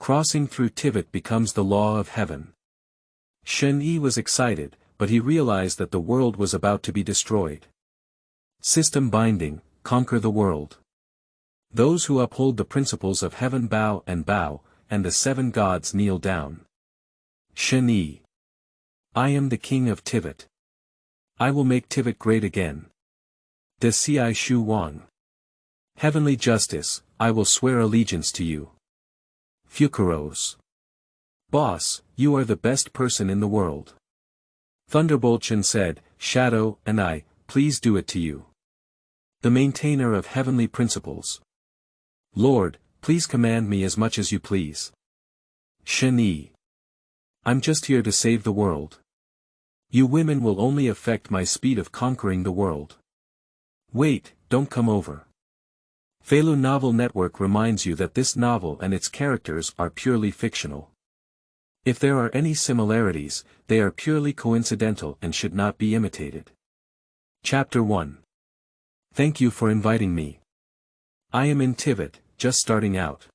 Crossing through Tivat becomes the law of heaven. Shen Yi was excited, but he realized that the world was about to be destroyed. System binding, conquer the world. Those who uphold the principles of heaven bow, and the 7 gods kneel down. Shen Yi. I am the king of Tivat. I will make Tivat great again. De Ci Shu Wang. Heavenly justice, I will swear allegiance to you. Fukuros. Boss, you are the best person in the world. Thunderbolt Chen said, Shadow, and I, please do it to you. The maintainer of heavenly principles. Lord, please command me as much as you please. Shen Yi. I'm just here to save the world. You women will only affect my speed of conquering the world. Wait, don't come over. Feilu Novel Network reminds you that this novel and its characters are purely fictional. If there are any similarities, they are purely coincidental and should not be imitated. Chapter 1. Thank you for inviting me. I am in Tivat, just starting out.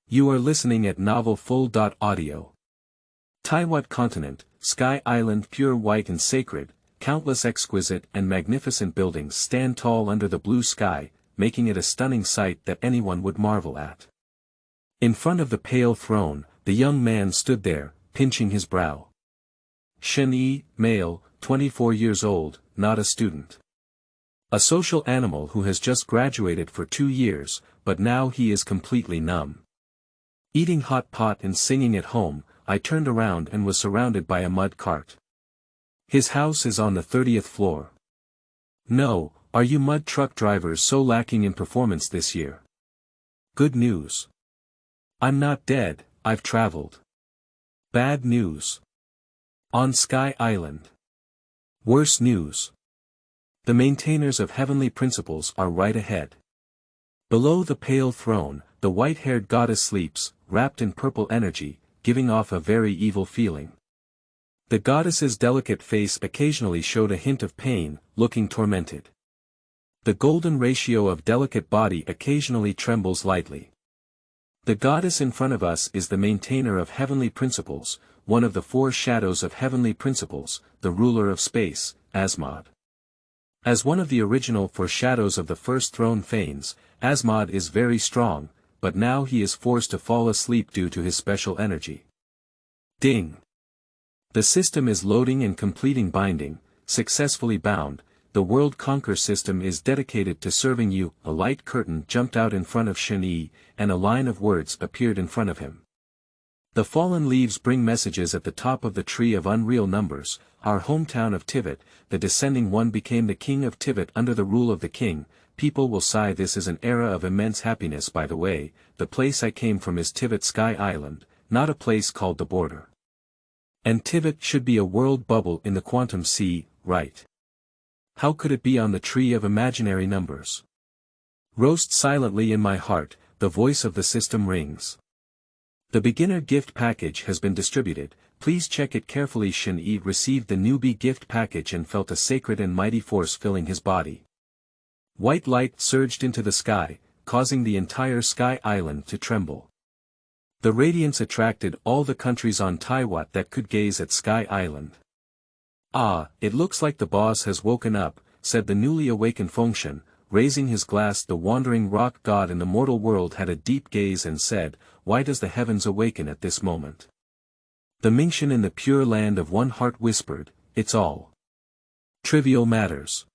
You are listening at novelfull.audio. Tivat continent, Sky Island pure white and sacred, countless exquisite and magnificent buildings stand tall under the blue sky, making it a stunning sight that anyone would marvel at. In front of the pale throne, the young man stood there, pinching his brow. Shen Yi, male, 24 years old, not a student. A social animal who has just graduated for 2 years, but now he is completely numb. Eating hot pot and singing at home, I turned around and was surrounded by a mud cart. His house is on the 30th floor. No, are you mud truck drivers so lacking in performance this year? Good news. I'm not dead, I've traveled. Bad news. On Sky Island. Worse news. The maintainers of heavenly principles are right ahead. Below the pale throne, the white-haired goddess sleeps, wrapped in purple energy, giving off a very evil feeling. The goddess's delicate face occasionally showed a hint of pain, looking tormented. The golden ratio of delicate body occasionally trembles lightly. The goddess in front of us is the maintainer of heavenly principles, one of the 4 shadows of heavenly principles, the ruler of space, Asmod. As one of the original 4 shadows of the first throne feigns, Asmod is very strong, but now he is forced to fall asleep due to his special energy. Ding! The system is loading and completing binding, successfully bound. The World Conquer system is dedicated to serving you. A light curtain jumped out in front of Shen Yi, and a line of words appeared in front of him. The fallen leaves bring messages at the top of the tree of unreal numbers. Our hometown of Tivat, the descending one became the king of Tivat under the rule of the king. People will sigh. This is an era of immense happiness. By the way, the place I came from is Tivat Sky Island, not a place called the border. And Tivat should be a world bubble in the quantum sea, right? How could it be on the tree of imaginary numbers? Roast silently in my heart, the voice of the system rings. The beginner gift package has been distributed, please check it carefully. Shen Yi received the newbie gift package and felt a sacred and mighty force filling his body. White light surged into the sky, causing the entire Sky Island to tremble. The radiance attracted all the countries on Tivat that could gaze at Sky Island. Ah, it looks like the boss has woken up, said the newly awakened Fengshen, raising his glass. The wandering rock god in the mortal world had a deep gaze and said, why does the heavens awaken at this moment? The Mingxian in the pure land of one heart whispered, it's all trivial matters.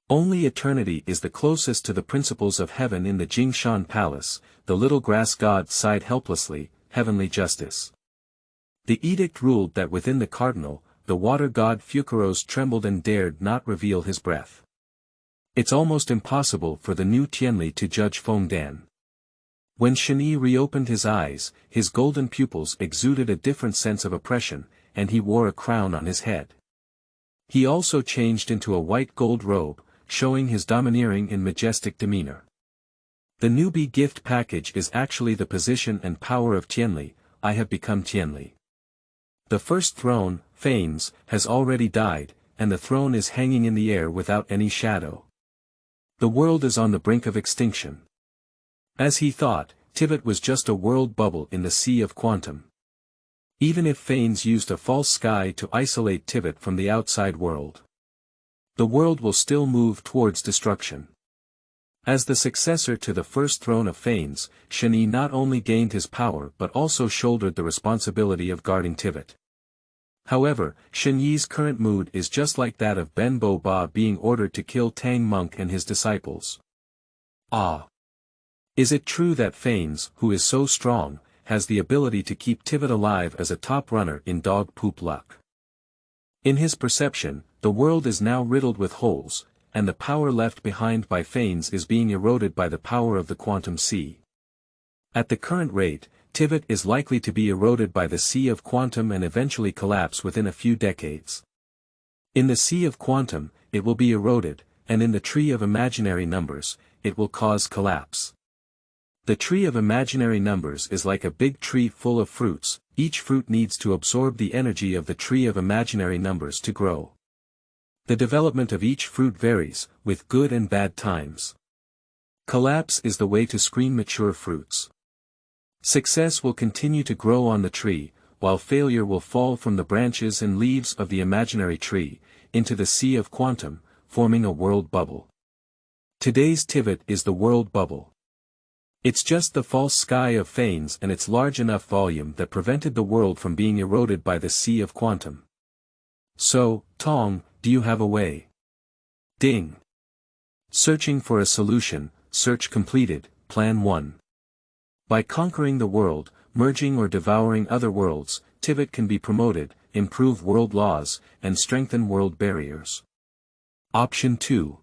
Only eternity is the closest to the principles of heaven. In the Jingshan Palace, the little grass god sighed helplessly, heavenly justice. The edict ruled that within the cardinal, the water god Fukuros trembled and dared not reveal his breath. It's almost impossible for the new Tianli to judge Fengdan. When Shen Yi reopened his eyes, his golden pupils exuded a different sense of oppression, and he wore a crown on his head. He also changed into a white gold robe, showing his domineering and majestic demeanor. The newbie gift package is actually the position and power of Tianli. I have become Tianli. The first throne, Fanes, has already died, and the throne is hanging in the air without any shadow. The world is on the brink of extinction. As he thought, Tivat was just a world bubble in the sea of quantum. Even if Phanes used a false sky to isolate Tivat from the outside world, the world will still move towards destruction. As the successor to the first throne of Phanes, Shen Yi not only gained his power but also shouldered the responsibility of guarding Tivat. However, Shen Yi's current mood is just like that of Ben Bo Ba being ordered to kill Tang Monk and his disciples. Ah! Is it true that Phanes, who is so strong, has the ability to keep Tivat alive as a top runner in dog poop luck? In his perception, the world is now riddled with holes, and the power left behind by Phanes is being eroded by the power of the quantum sea. At the current rate, Tivat is likely to be eroded by the sea of quantum and eventually collapse within a few decades. In the sea of quantum, it will be eroded, and in the tree of imaginary numbers, it will cause collapse. The tree of imaginary numbers is like a big tree full of fruits. Each fruit needs to absorb the energy of the tree of imaginary numbers to grow. The development of each fruit varies, with good and bad times. Collapse is the way to screen mature fruits. Success will continue to grow on the tree, while failure will fall from the branches and leaves of the imaginary tree, into the sea of quantum, forming a world bubble. Today's Tivat is the world bubble. It's just the false sky of Phanes and its large enough volume that prevented the world from being eroded by the sea of quantum. So, Tong, do you have a way? Ding. Searching for a solution, search completed, Plan 1. By conquering the world, merging or devouring other worlds, Tivat can be promoted, improve world laws, and strengthen world barriers. Option 2.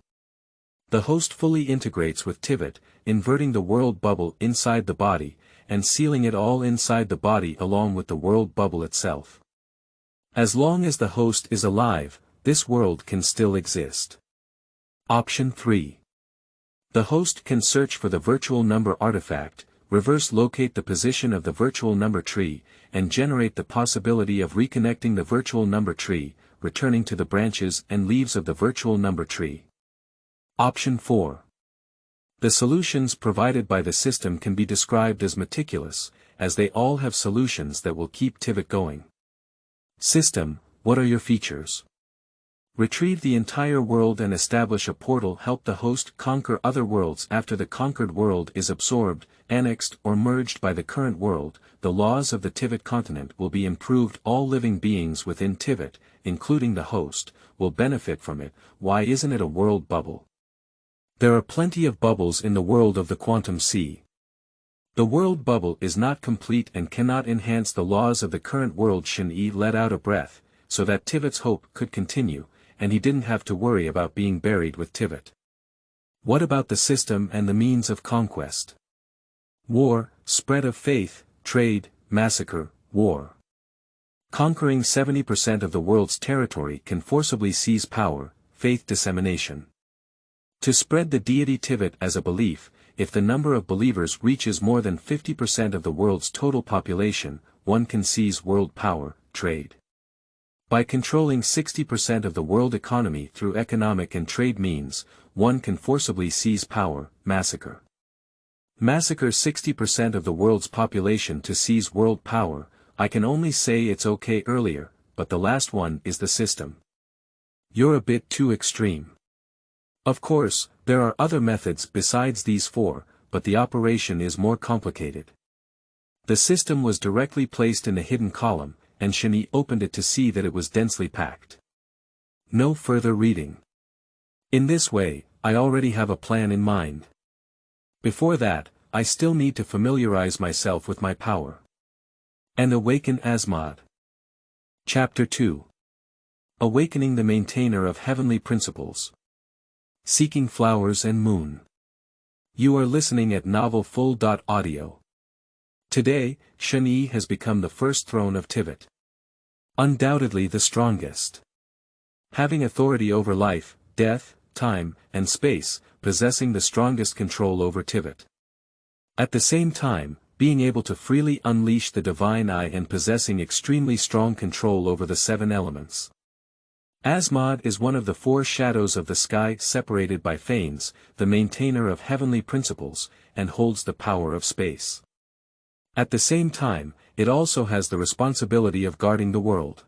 The host fully integrates with Tivat, inverting the world bubble inside the body, and sealing it all inside the body along with the world bubble itself. As long as the host is alive, this world can still exist. Option 3. The host can search for the virtual number artifact, reverse locate the position of the virtual number tree, and generate the possibility of reconnecting the virtual number tree, returning to the branches and leaves of the virtual number tree. Option 4. The solutions provided by the system can be described as meticulous, as they all have solutions that will keep Tivat going. System, what are your features? Retrieve the entire world and establish a portal. Help the host conquer other worlds. After the conquered world is absorbed, annexed or merged by the current world, the laws of the Tivat continent will be improved. All living beings within Tivat, including the host, will benefit from it. Why isn't it a world bubble? There are plenty of bubbles in the world of the quantum sea. The world bubble is not complete and cannot enhance the laws of the current world. Shen Yi let out a breath, so that Tivat's hope could continue, and he didn't have to worry about being buried with Tivat. What about the system and the means of conquest? War, spread of faith, trade, massacre, war. Conquering 70% of the world's territory can forcibly seize power, faith dissemination. To spread the deity Tivat as a belief, if the number of believers reaches more than 50% of the world's total population, one can seize world power, trade. By controlling 60% of the world economy through economic and trade means, one can forcibly seize power, massacre. Massacre 60% of the world's population to seize world power. I can only say it's okay earlier, but the last one is the system. You're a bit too extreme. Of course, there are other methods besides these four, but the operation is more complicated. The system was directly placed in a hidden column, and Shen Yi opened it to see that it was densely packed. No further reading. In this way, I already have a plan in mind. Before that, I still need to familiarize myself with my power. And awaken Asmod. Chapter 2. Awakening the Maintainer of Heavenly Principles. Seeking Flowers and Moon. You are listening at novelfull.audio. Today, Shen Yi has become the first throne of Tivat. Undoubtedly the strongest. Having authority over life, death, time, and space, possessing the strongest control over Tivat. At the same time, being able to freely unleash the divine eye and possessing extremely strong control over the 7 elements. Asmod is one of the 4 shadows of the sky separated by Phanes, the maintainer of heavenly principles, and holds the power of space. At the same time, it also has the responsibility of guarding the world.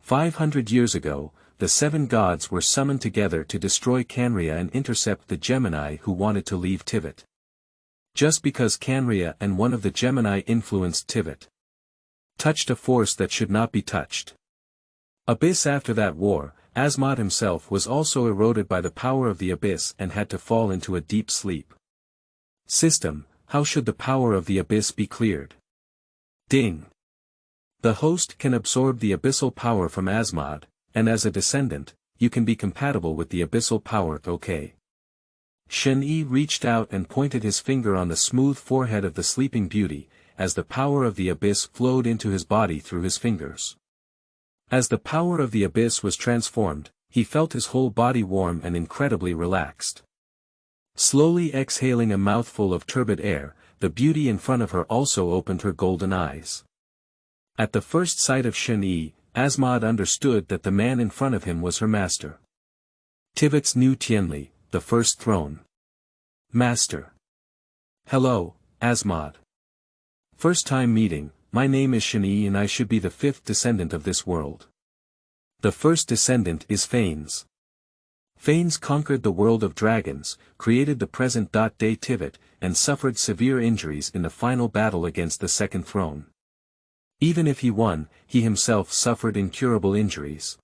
500 years ago, the 7 gods were summoned together to destroy Canria and intercept the Gemini who wanted to leave Tivat. Just because Canria and one of the Gemini influenced Tivat, touched a force that should not be touched. Abyss. After that war, Asmod himself was also eroded by the power of the Abyss and had to fall into a deep sleep. System, how should the power of the Abyss be cleared? Ding. The host can absorb the abyssal power from Asmod, and as a descendant, you can be compatible with the abyssal power. Okay. Shen Yi reached out and pointed his finger on the smooth forehead of the sleeping beauty, as the power of the abyss flowed into his body through his fingers. As the power of the abyss was transformed, he felt his whole body warm and incredibly relaxed. Slowly exhaling a mouthful of turbid air, the beauty in front of her also opened her golden eyes. At the first sight of Shen Yi, Asmod understood that the man in front of him was her master. Tivat's new Tianli, the first throne. Master. Hello, Asmod. First time meeting, my name is Shen Yi and I should be the 5th descendant of this world. The first descendant is Phanes. Phanes conquered the world of dragons, created the present-day Tivat, and suffered severe injuries in the final battle against the second throne. Even if he won, he himself suffered incurable injuries.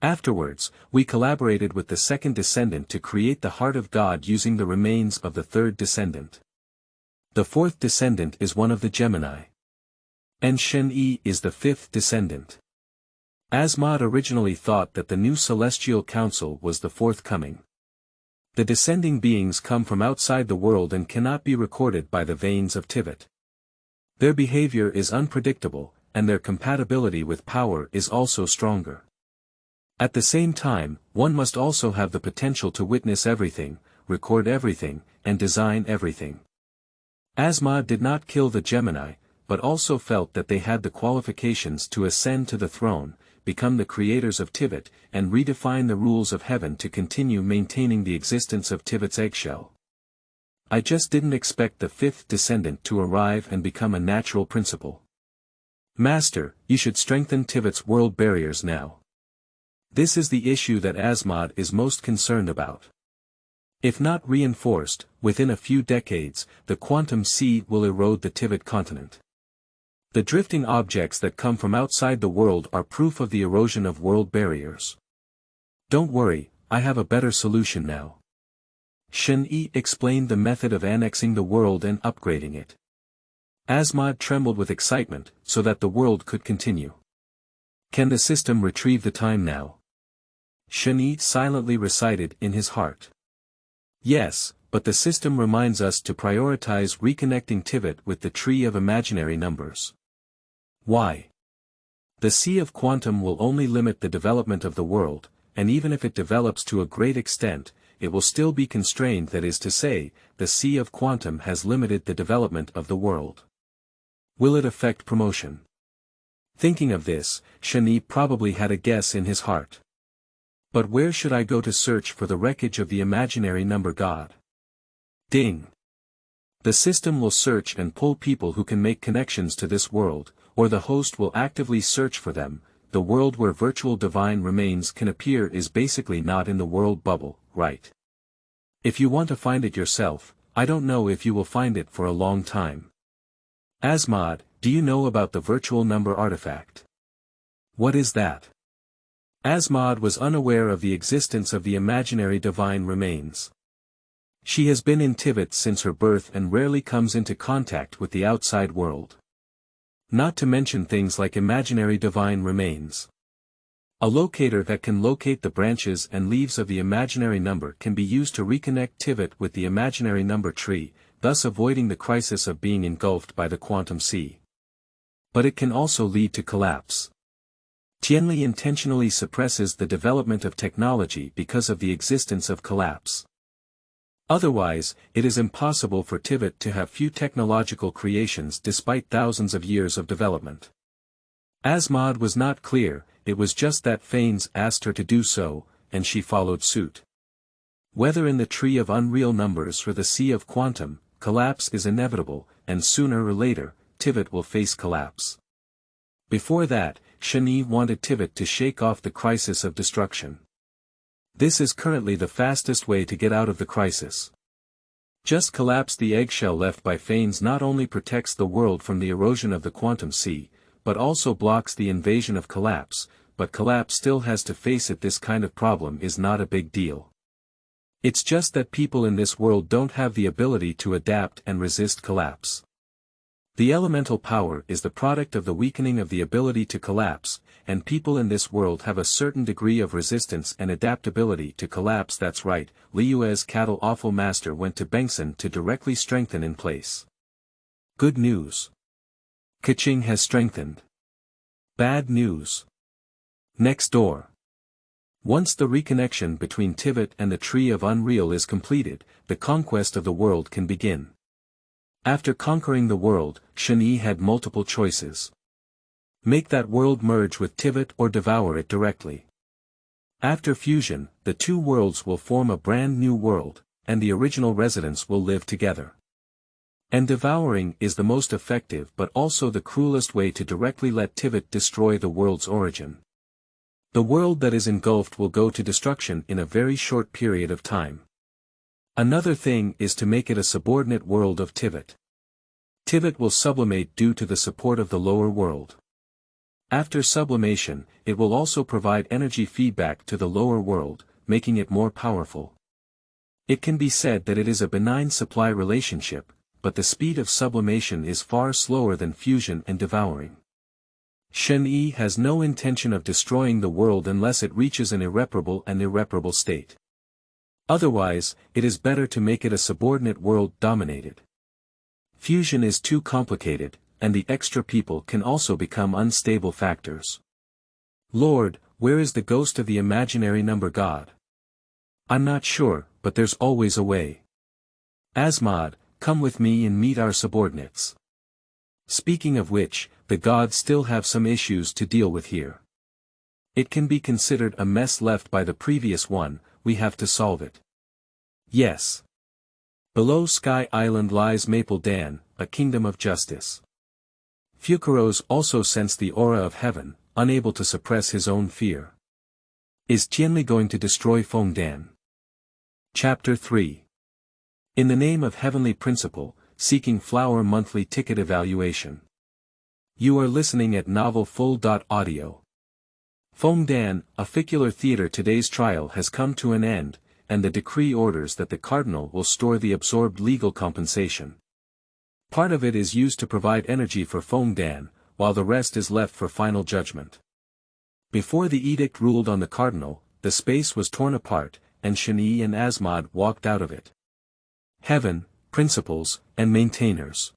Afterwards, we collaborated with the second descendant to create the Heart of God using the remains of the third descendant. The fourth descendant is one of the Gemini. And Shen Yi is the 5th descendant. Asmod originally thought that the new celestial council was the forthcoming. The descending beings come from outside the world and cannot be recorded by the veins of Tivat. Their behavior is unpredictable, and their compatibility with power is also stronger. At the same time, one must also have the potential to witness everything, record everything, and design everything. Asmod did not kill the Gemini, but also felt that they had the qualifications to ascend to the throne, become the creators of Tivat, and redefine the rules of heaven to continue maintaining the existence of Tivat's eggshell. I just didn't expect the 5th descendant to arrive and become a natural principle. Master, you should strengthen Tivat's world barriers now. This is the issue that Asmod is most concerned about. If not reinforced, within a few decades, the quantum sea will erode the Tivat continent. The drifting objects that come from outside the world are proof of the erosion of world barriers. Don't worry, I have a better solution now. Shen Yi explained the method of annexing the world and upgrading it. Asmod trembled with excitement, so that the world could continue. Can the system retrieve the time now? Shen Yi silently recited in his heart. Yes, but the system reminds us to prioritize reconnecting Tivat with the tree of imaginary numbers. Why? The sea of quantum will only limit the development of the world, and even if it develops to a great extent, it will still be constrained. That is to say, the sea of quantum has limited the development of the world. Will it affect promotion? Thinking of this, Shen Yi probably had a guess in his heart. But where should I go to search for the wreckage of the imaginary number god? Ding! The system will search and pull people who can make connections to this world, or the host will actively search for them. The world where virtual divine remains can appear is basically not in the world bubble, right? If you want to find it yourself, I don't know if you will find it for a long time. Asmod, do you know about the virtual number artifact? What is that? Asmod was unaware of the existence of the imaginary divine remains. She has been in Tivat since her birth and rarely comes into contact with the outside world. Not to mention things like imaginary divine remains. A locator that can locate the branches and leaves of the imaginary number can be used to reconnect Tivat with the imaginary number tree, thus avoiding the crisis of being engulfed by the quantum sea. But it can also lead to collapse. Tianli intentionally suppresses the development of technology because of the existence of collapse. Otherwise, it is impossible for Tivat to have few technological creations despite thousands of years of development. Asmod was not clear, it was just that Phanes asked her to do so, and she followed suit. Whether in the tree of unreal numbers or the sea of quantum, collapse is inevitable, and sooner or later, Tivat will face collapse. Before that, Shen Yi wanted Tivat to shake off the crisis of destruction. This is currently the fastest way to get out of the crisis. Just collapse. The eggshell left by Phanes not only protects the world from the erosion of the quantum sea, but also blocks the invasion of collapse, but collapse still has to face it. This kind of problem is not a big deal. It's just that people in this world don't have the ability to adapt and resist collapse. The elemental power is the product of the weakening of the ability to collapse, and people in this world have a certain degree of resistance and adaptability to collapse. That's right, Liyue's cattle awful master went to Bengtsen to directly strengthen in place. Good news. Keqing has strengthened. Bad news. Next door. Once the reconnection between Tivat and the Tree of Unreal is completed, the conquest of the world can begin. After conquering the world, Shen Yi had multiple choices. Make that world merge with Tivat or devour it directly. After fusion, the two worlds will form a brand new world, and the original residents will live together. And devouring is the most effective but also the cruelest way to directly let Tivat destroy the world's origin. The world that is engulfed will go to destruction in a very short period of time. Another thing is to make it a subordinate world of Tivat. Tivat will sublimate due to the support of the lower world. After sublimation, it will also provide energy feedback to the lower world, making it more powerful. It can be said that it is a benign supply relationship, but the speed of sublimation is far slower than fusion and devouring. Shen Yi has no intention of destroying the world unless it reaches an irreparable state. Otherwise, it is better to make it a subordinate world dominated. Fusion is too complicated, and the extra people can also become unstable factors. Lord, where is the ghost of the imaginary number god? I'm not sure, but there's always a way. Asmod, come with me and meet our subordinates. Speaking of which, the gods still have some issues to deal with here. It can be considered a mess left by the previous one, we have to solve it. Yes. Below Sky Island lies Maple Dan, a kingdom of justice. Fukuros also sensed the aura of heaven, unable to suppress his own fear. Is Tianli going to destroy Fengdan? Chapter 3. In the name of Heavenly Principle, seeking Flower Monthly Ticket Evaluation. You are listening at novelfull.audio. Fengdan, a ficular theater. Today's trial has come to an end, and the decree orders that the cardinal will store the absorbed legal compensation. Part of it is used to provide energy for Fengdan, while the rest is left for final judgment. Before the edict ruled on the cardinal, the space was torn apart, and Shen Yi and Asmod walked out of it. Heaven, principles, and maintainers.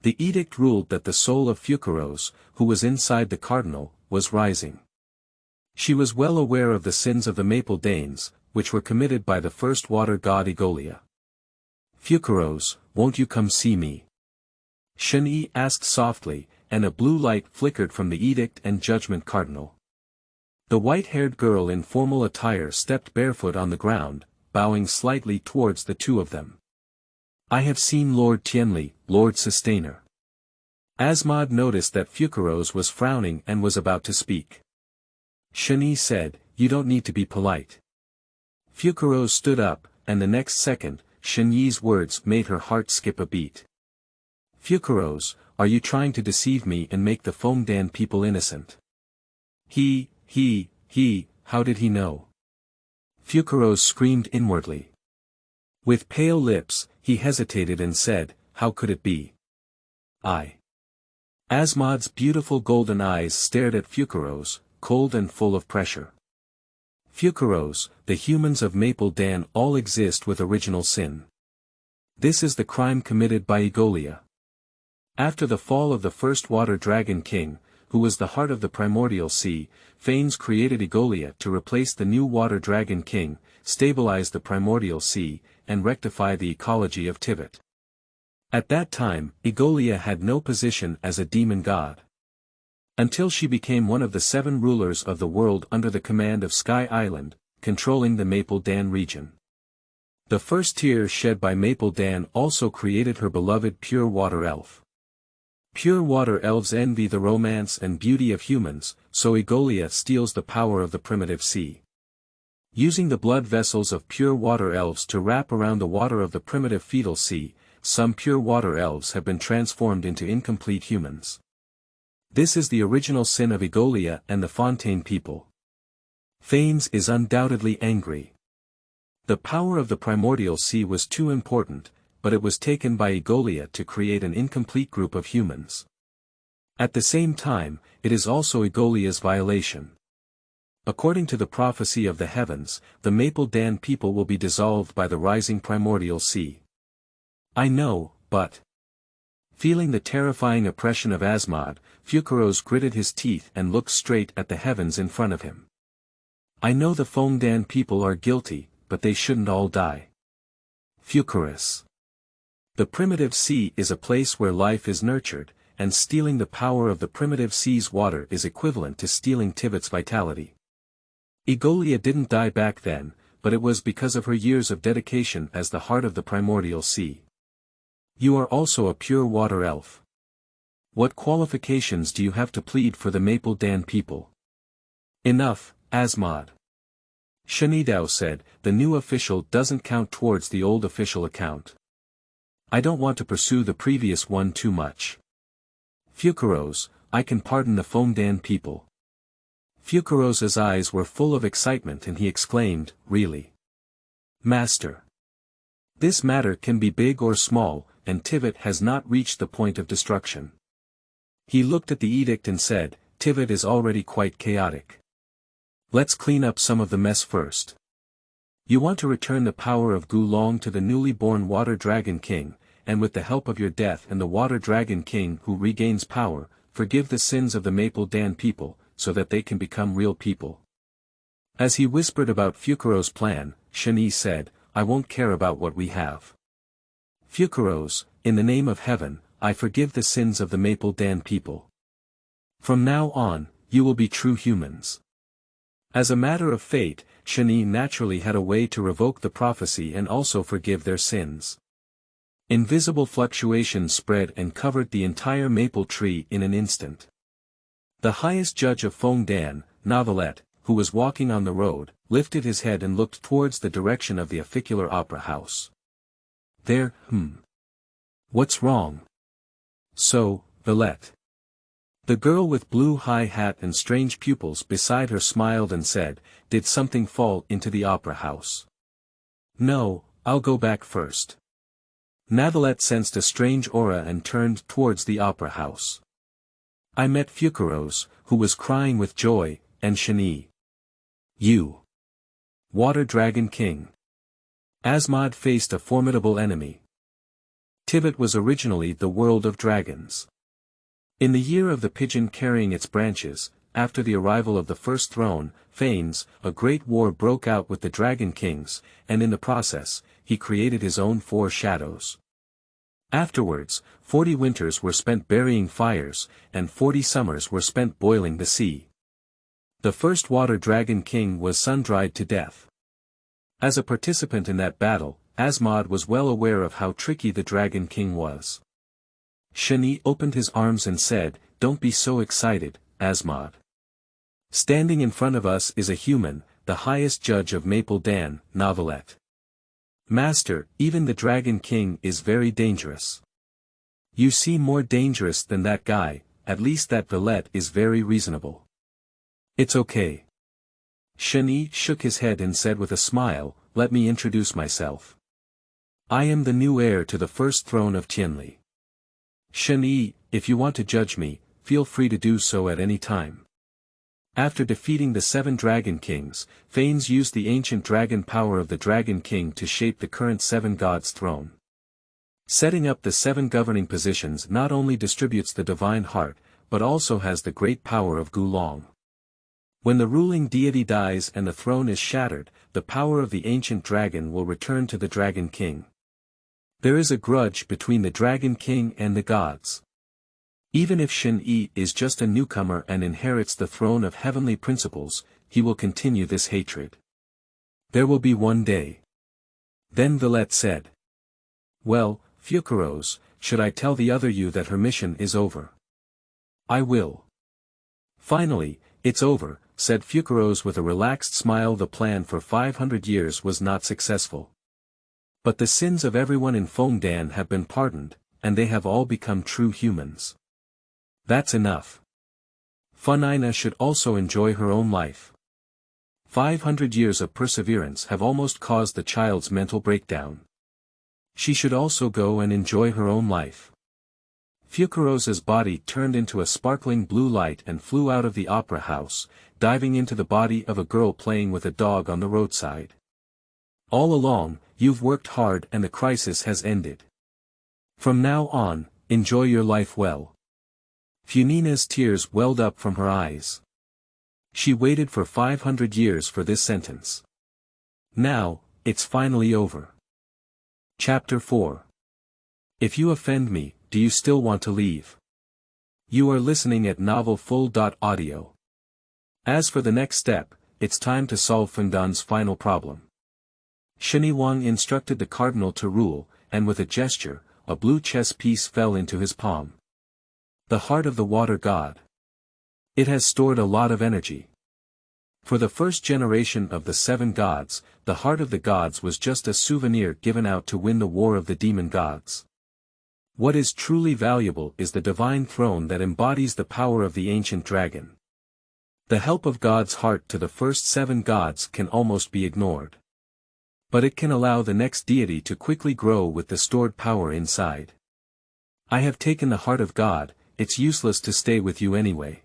The edict ruled that the soul of Fukuros, who was inside the cardinal, was rising. She was well aware of the sins of the Maple Danes, which were committed by the first water god Egolia. Fukuros, won't you come see me? Shen Yi asked softly, and a blue light flickered from the edict and judgment cardinal. The white-haired girl in formal attire stepped barefoot on the ground, bowing slightly towards the two of them. I have seen Lord Tianli, Lord Sustainer. Asmod noticed that Fukuros was frowning and was about to speak. Shen Yi said, you don't need to be polite. Fukuros stood up, and the next second, Shen Yi's words made her heart skip a beat. Fukuros, are you trying to deceive me and make the Fengdan people innocent? How did he know? Fukuros screamed inwardly. With pale lips, he hesitated and said, how could it be? Asmod's beautiful golden eyes stared at Fukuros, cold and full of pressure. Fukuros, the humans of Maple Dan all exist with original sin. This is the crime committed by Egolia. After the fall of the first Water Dragon King, who was the heart of the primordial sea, Phanes created Egolia to replace the new Water Dragon King, stabilize the primordial sea, and rectify the ecology of Tivat. At that time, Egolia had no position as a demon god. Until she became one of the 7 rulers of the world under the command of Sky Island, controlling the Maple Dan region. The first tear shed by Maple Dan also created her beloved Pure Water Elf. Pure Water Elves envy the romance and beauty of humans, so Egolia steals the power of the primitive sea. Using the blood vessels of Pure Water Elves to wrap around the water of the primitive fetal sea, some Pure Water Elves have been transformed into incomplete humans. This is the original sin of Egolia and the Fontaine people. Phanes is undoubtedly angry. The power of the primordial sea was too important, but it was taken by Egolia to create an incomplete group of humans. At the same time, it is also Egolia's violation. According to the prophecy of the heavens, the Maple Dan people will be dissolved by the rising primordial sea. I know, but... Feeling the terrifying oppression of Asmod, Fukuros gritted his teeth and looked straight at the heavens in front of him. I know the Fongdan people are guilty, but they shouldn't all die. Fukuros. The primitive sea is a place where life is nurtured, and stealing the power of the primitive sea's water is equivalent to stealing Tivat's vitality. Egolia didn't die back then, but it was because of her years of dedication as the heart of the primordial sea. You are also a pure water elf. What qualifications do you have to plead for the Maple Dan people? Enough, Asmod. Shen Yi said, the new official doesn't count towards the old official account. I don't want to pursue the previous one too much. Fukuros, I can pardon the Fongdan people. Fukuros's eyes were full of excitement and he exclaimed, really? Master. This matter can be big or small, and Tivat has not reached the point of destruction. He looked at the edict and said, Tivat is already quite chaotic. Let's clean up some of the mess first. You want to return the power of Gulong to the newly born Water Dragon King, and with the help of your death and the Water Dragon King who regains power, forgive the sins of the Maple Dan people, so that they can become real people. As he whispered about Fukuro's plan, Shen Yi said, I won't care about what we have. Fukuros, in the name of heaven, I forgive the sins of the Maple Dan people. From now on, you will be true humans. As a matter of fate, Shen Yi naturally had a way to revoke the prophecy and also forgive their sins. Invisible fluctuations spread and covered the entire maple tree in an instant. The highest judge of Fongdan, Novelette, who was walking on the road, lifted his head and looked towards the direction of the Aficular Opera House. There, What's wrong? So, Villette. The girl with blue high hat and strange pupils beside her smiled and said, did something fall into the opera house? No, I'll go back first. Navalette sensed a strange aura and turned towards the opera house. I met Fukuros, who was crying with joy, and Shen Yi. You. Water Dragon King. Asmod faced a formidable enemy. Tivat was originally the world of dragons. In the year of the pigeon carrying its branches, after the arrival of the first throne, Phanes, a great war broke out with the Dragon Kings, and in the process, he created his own 4 shadows. Afterwards, 40 winters were spent burying fires, and 40 summers were spent boiling the sea. The first Water Dragon King was sun-dried to death. As a participant in that battle, Asmod was well aware of how tricky the Dragon King was. Shen Yi opened his arms and said, don't be so excited, Asmod. Standing in front of us is a human, the highest judge of Maple Dan, Novelette. Master, even the Dragon King is very dangerous. You seem more dangerous than that guy, at least that Villette is very reasonable. It's okay. Shen Yi shook his head and said with a smile, let me introduce myself. I am the new heir to the first throne of Tianli. Shen Yi, if you want to judge me, feel free to do so at any time. After defeating the 7 Dragon Kings, Phanes used the ancient dragon power of the Dragon King to shape the current 7 gods' throne. Setting up the 7 governing positions not only distributes the divine heart, but also has the great power of Gulong. When the ruling deity dies and the throne is shattered, the power of the ancient dragon will return to the Dragon King. There is a grudge between the Dragon King and the gods. Even if Shen Yi is just a newcomer and inherits the throne of heavenly principles, he will continue this hatred. There will be one day. Then Villette said. Well, Fukuros, should I tell the other you that her mission is over? I will. Finally, it's over, said Fukuros with a relaxed smile. The plan for 500 years was not successful. But the sins of everyone in Fengdan have been pardoned, and they have all become true humans. That's enough. Funina should also enjoy her own life. 500 years of perseverance have almost caused the child's mental breakdown. She should also go and enjoy her own life. Fukuros's body turned into a sparkling blue light and flew out of the opera house, diving into the body of a girl playing with a dog on the roadside. All along, you've worked hard and the crisis has ended. From now on, enjoy your life well. Funina's tears welled up from her eyes. She waited for 500 years for this sentence. Now, it's finally over. Chapter 4. If you offend me, do you still want to leave? You are listening at novelfull.audio. As for the next step, it's time to solve Fengdan's final problem. Shen Yi instructed the cardinal to rule, and with a gesture, a blue chess piece fell into his palm. The heart of the water god. It has stored a lot of energy. For the first generation of the 7 gods, the heart of the gods was just a souvenir given out to win the war of the demon gods. What is truly valuable is the divine throne that embodies the power of the ancient dragon. The help of God's heart to the first 7 gods can almost be ignored. But it can allow the next deity to quickly grow with the stored power inside. I have taken the heart of God, it's useless to stay with you anyway.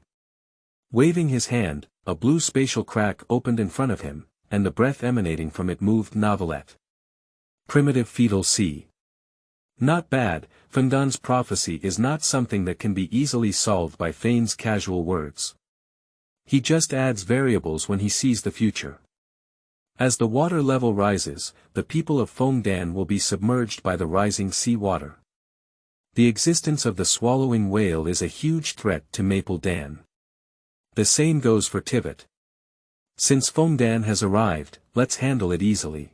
Waving his hand, a blue spatial crack opened in front of him, and the breath emanating from it moved Novelette. Primitive fetal sea. Not bad, Fengdan's prophecy is not something that can be easily solved by Fane's casual words. He just adds variables when he sees the future. As the water level rises, the people of Fengdan will be submerged by the rising sea water. The existence of the swallowing whale is a huge threat to Maple Dan. The same goes for Tivat. Since Fengdan has arrived, let's handle it easily.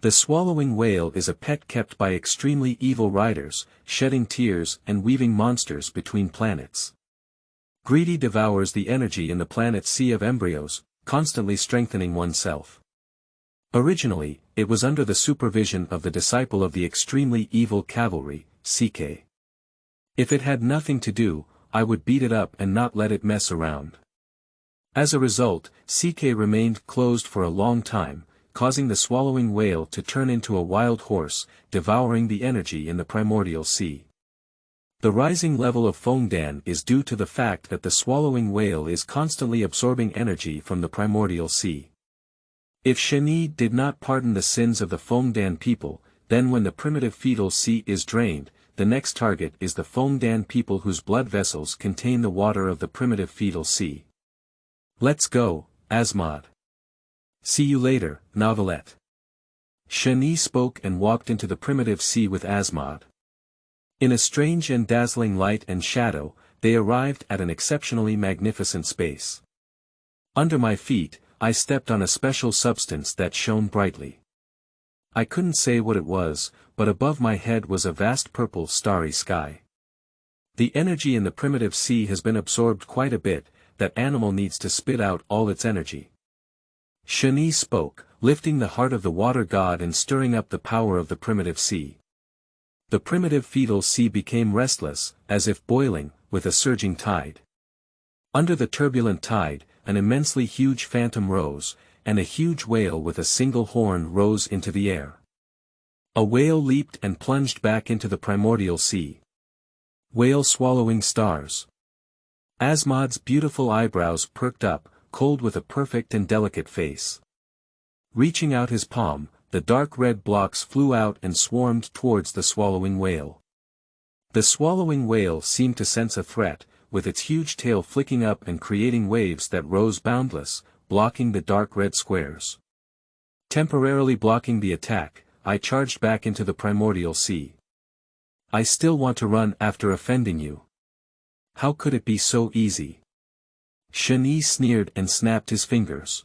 The swallowing whale is a pet kept by extremely evil riders, shedding tears and weaving monsters between planets. Greedy devours the energy in the planet's sea of embryos, constantly strengthening oneself. Originally, it was under the supervision of the disciple of the extremely evil cavalry, CK. If it had nothing to do, I would beat it up and not let it mess around. As a result, CK remained closed for a long time, causing the swallowing whale to turn into a wild horse, devouring the energy in the primordial sea. The rising level of Fengdan is due to the fact that the swallowing whale is constantly absorbing energy from the primordial sea. If Shen Yi did not pardon the sins of the Fengdan people, then when the primitive fetal sea is drained, the next target is the Fengdan people whose blood vessels contain the water of the primitive fetal sea. Let's go, Asmod. See you later, Novelette. Shen Yi spoke and walked into the primitive sea with Asmod. In a strange and dazzling light and shadow, they arrived at an exceptionally magnificent space. Under my feet, I stepped on a special substance that shone brightly. I couldn't say what it was, but above my head was a vast purple starry sky. The energy in the primitive sea has been absorbed quite a bit, that animal needs to spit out all its energy. Shen Yi spoke, lifting the heart of the water god and stirring up the power of the primitive sea. The primitive fetal sea became restless, as if boiling, with a surging tide. Under the turbulent tide, an immensely huge phantom rose, and a huge whale with a single horn rose into the air. A whale leaped and plunged back into the primordial sea. Whale swallowing stars. Asmod's beautiful eyebrows perked up, cold with a perfect and delicate face. Reaching out his palm, the dark red blocks flew out and swarmed towards the swallowing whale. The swallowing whale seemed to sense a threat, with its huge tail flicking up and creating waves that rose boundless, blocking the dark red squares. Temporarily blocking the attack, I charged back into the primordial sea. I still want to run after offending you. How could it be so easy? Shen Yi sneered and snapped his fingers.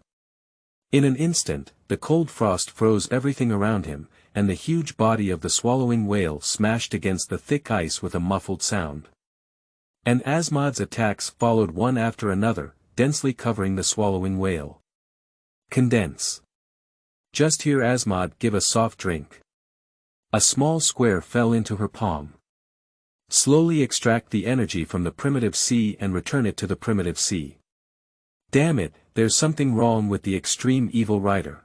In an instant, the the cold frost froze everything around him, and the huge body of the swallowing whale smashed against the thick ice with a muffled sound. And Asmod's attacks followed one after another, densely covering the swallowing whale. Condense. Just hear Asmod give a soft drink. A small square fell into her palm. Slowly extract the energy from the primitive sea and return it to the primitive sea. Damn it, there's something wrong with the extreme evil rider.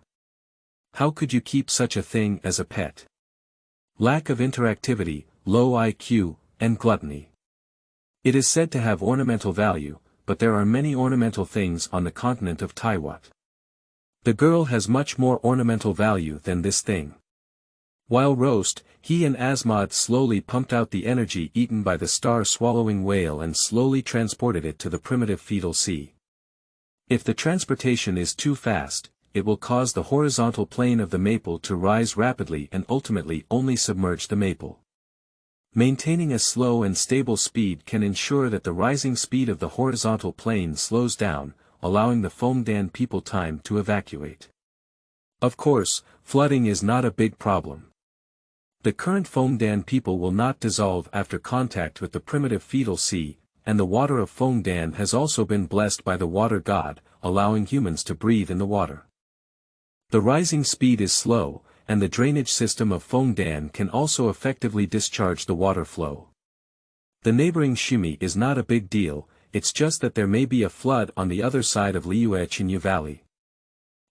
How could you keep such a thing as a pet? Lack of interactivity, low IQ, and gluttony. It is said to have ornamental value, but there are many ornamental things on the continent of Tivat. The girl has much more ornamental value than this thing. While roast, he and Asmod slowly pumped out the energy eaten by the star-swallowing whale and slowly transported it to the primitive fetal sea. If the transportation is too fast, it will cause the horizontal plane of the maple to rise rapidly and ultimately only submerge the maple. Maintaining a slow and stable speed can ensure that the rising speed of the horizontal plane slows down, allowing the Fongdan people time to evacuate. Of course, flooding is not a big problem. The current Fongdan people will not dissolve after contact with the primitive fetal sea, and the water of Fongdan has also been blessed by the water god, allowing humans to breathe in the water. The rising speed is slow, and the drainage system of Fongdan can also effectively discharge the water flow. The neighboring Shimi is not a big deal, it's just that there may be a flood on the other side of Liuechinyu Valley.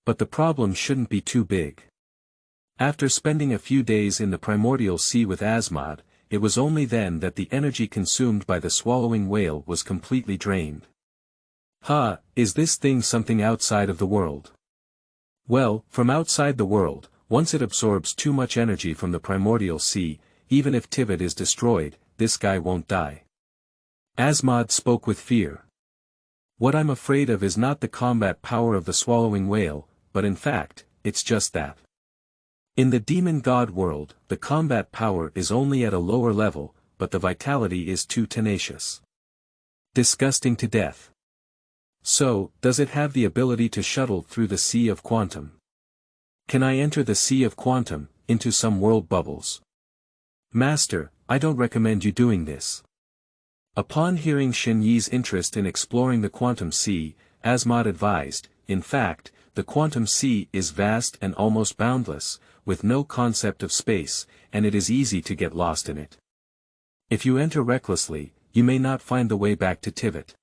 But the problem shouldn't be too big. After spending a few days in the primordial sea with Asmod, it was only then that the energy consumed by the swallowing whale was completely drained. Is this thing something outside of the world? Well, from outside the world, once it absorbs too much energy from the primordial sea, even if Tivat is destroyed, this guy won't die. Asmod spoke with fear. What I'm afraid of is not the combat power of the swallowing whale, but in fact, it's just that. In the demon god world, the combat power is only at a lower level, but the vitality is too tenacious. Disgusting to death. So, does it have the ability to shuttle through the sea of quantum? Can I enter the sea of quantum, into some world bubbles? Master, I don't recommend you doing this. Upon hearing Shen Yi's interest in exploring the quantum sea, Asmod advised, in fact, the quantum sea is vast and almost boundless, with no concept of space, and it is easy to get lost in it. If you enter recklessly, you may not find the way back to Tivat.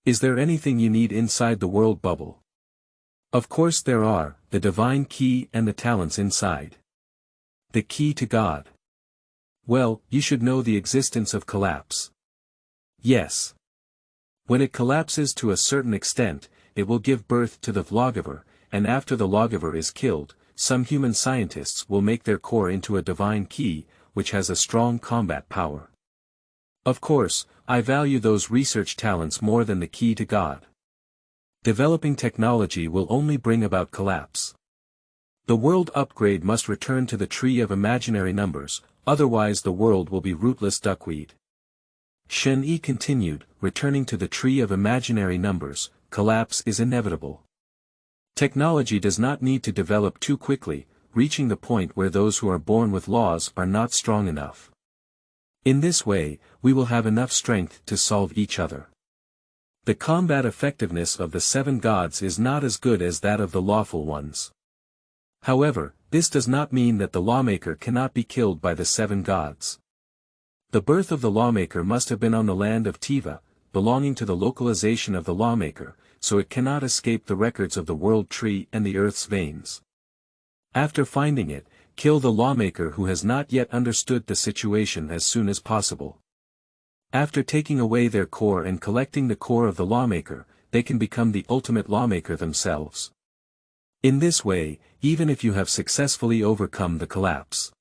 Is there anything you need inside the world bubble? Of course there are, the divine key and the talents inside. The key to God. Well, you should know the existence of collapse. Yes. When it collapses to a certain extent, it will give birth to the lawgiver, and after the lawgiver is killed, some human scientists will make their core into a divine key, which has a strong combat power. Of course, I value those research talents more than the key to God. Developing technology will only bring about collapse. The world upgrade must return to the tree of imaginary numbers, otherwise the world will be rootless duckweed. Shen Yi continued, returning to the tree of imaginary numbers, collapse is inevitable. Technology does not need to develop too quickly, reaching the point where those who are born with laws are not strong enough. In this way, we will have enough strength to solve each other. The combat effectiveness of the seven gods is not as good as that of the lawful ones. However, this does not mean that the lawmaker cannot be killed by the seven gods. The birth of the lawmaker must have been on the land of Tivat, belonging to the localization of the lawmaker, so it cannot escape the records of the world tree and the earth's veins. After finding it, kill the lawmaker who has not yet understood the situation as soon as possible. After taking away their core and collecting the core of the lawmaker, they can become the ultimate lawmaker themselves. In this way, even if you have successfully overcome the collapse,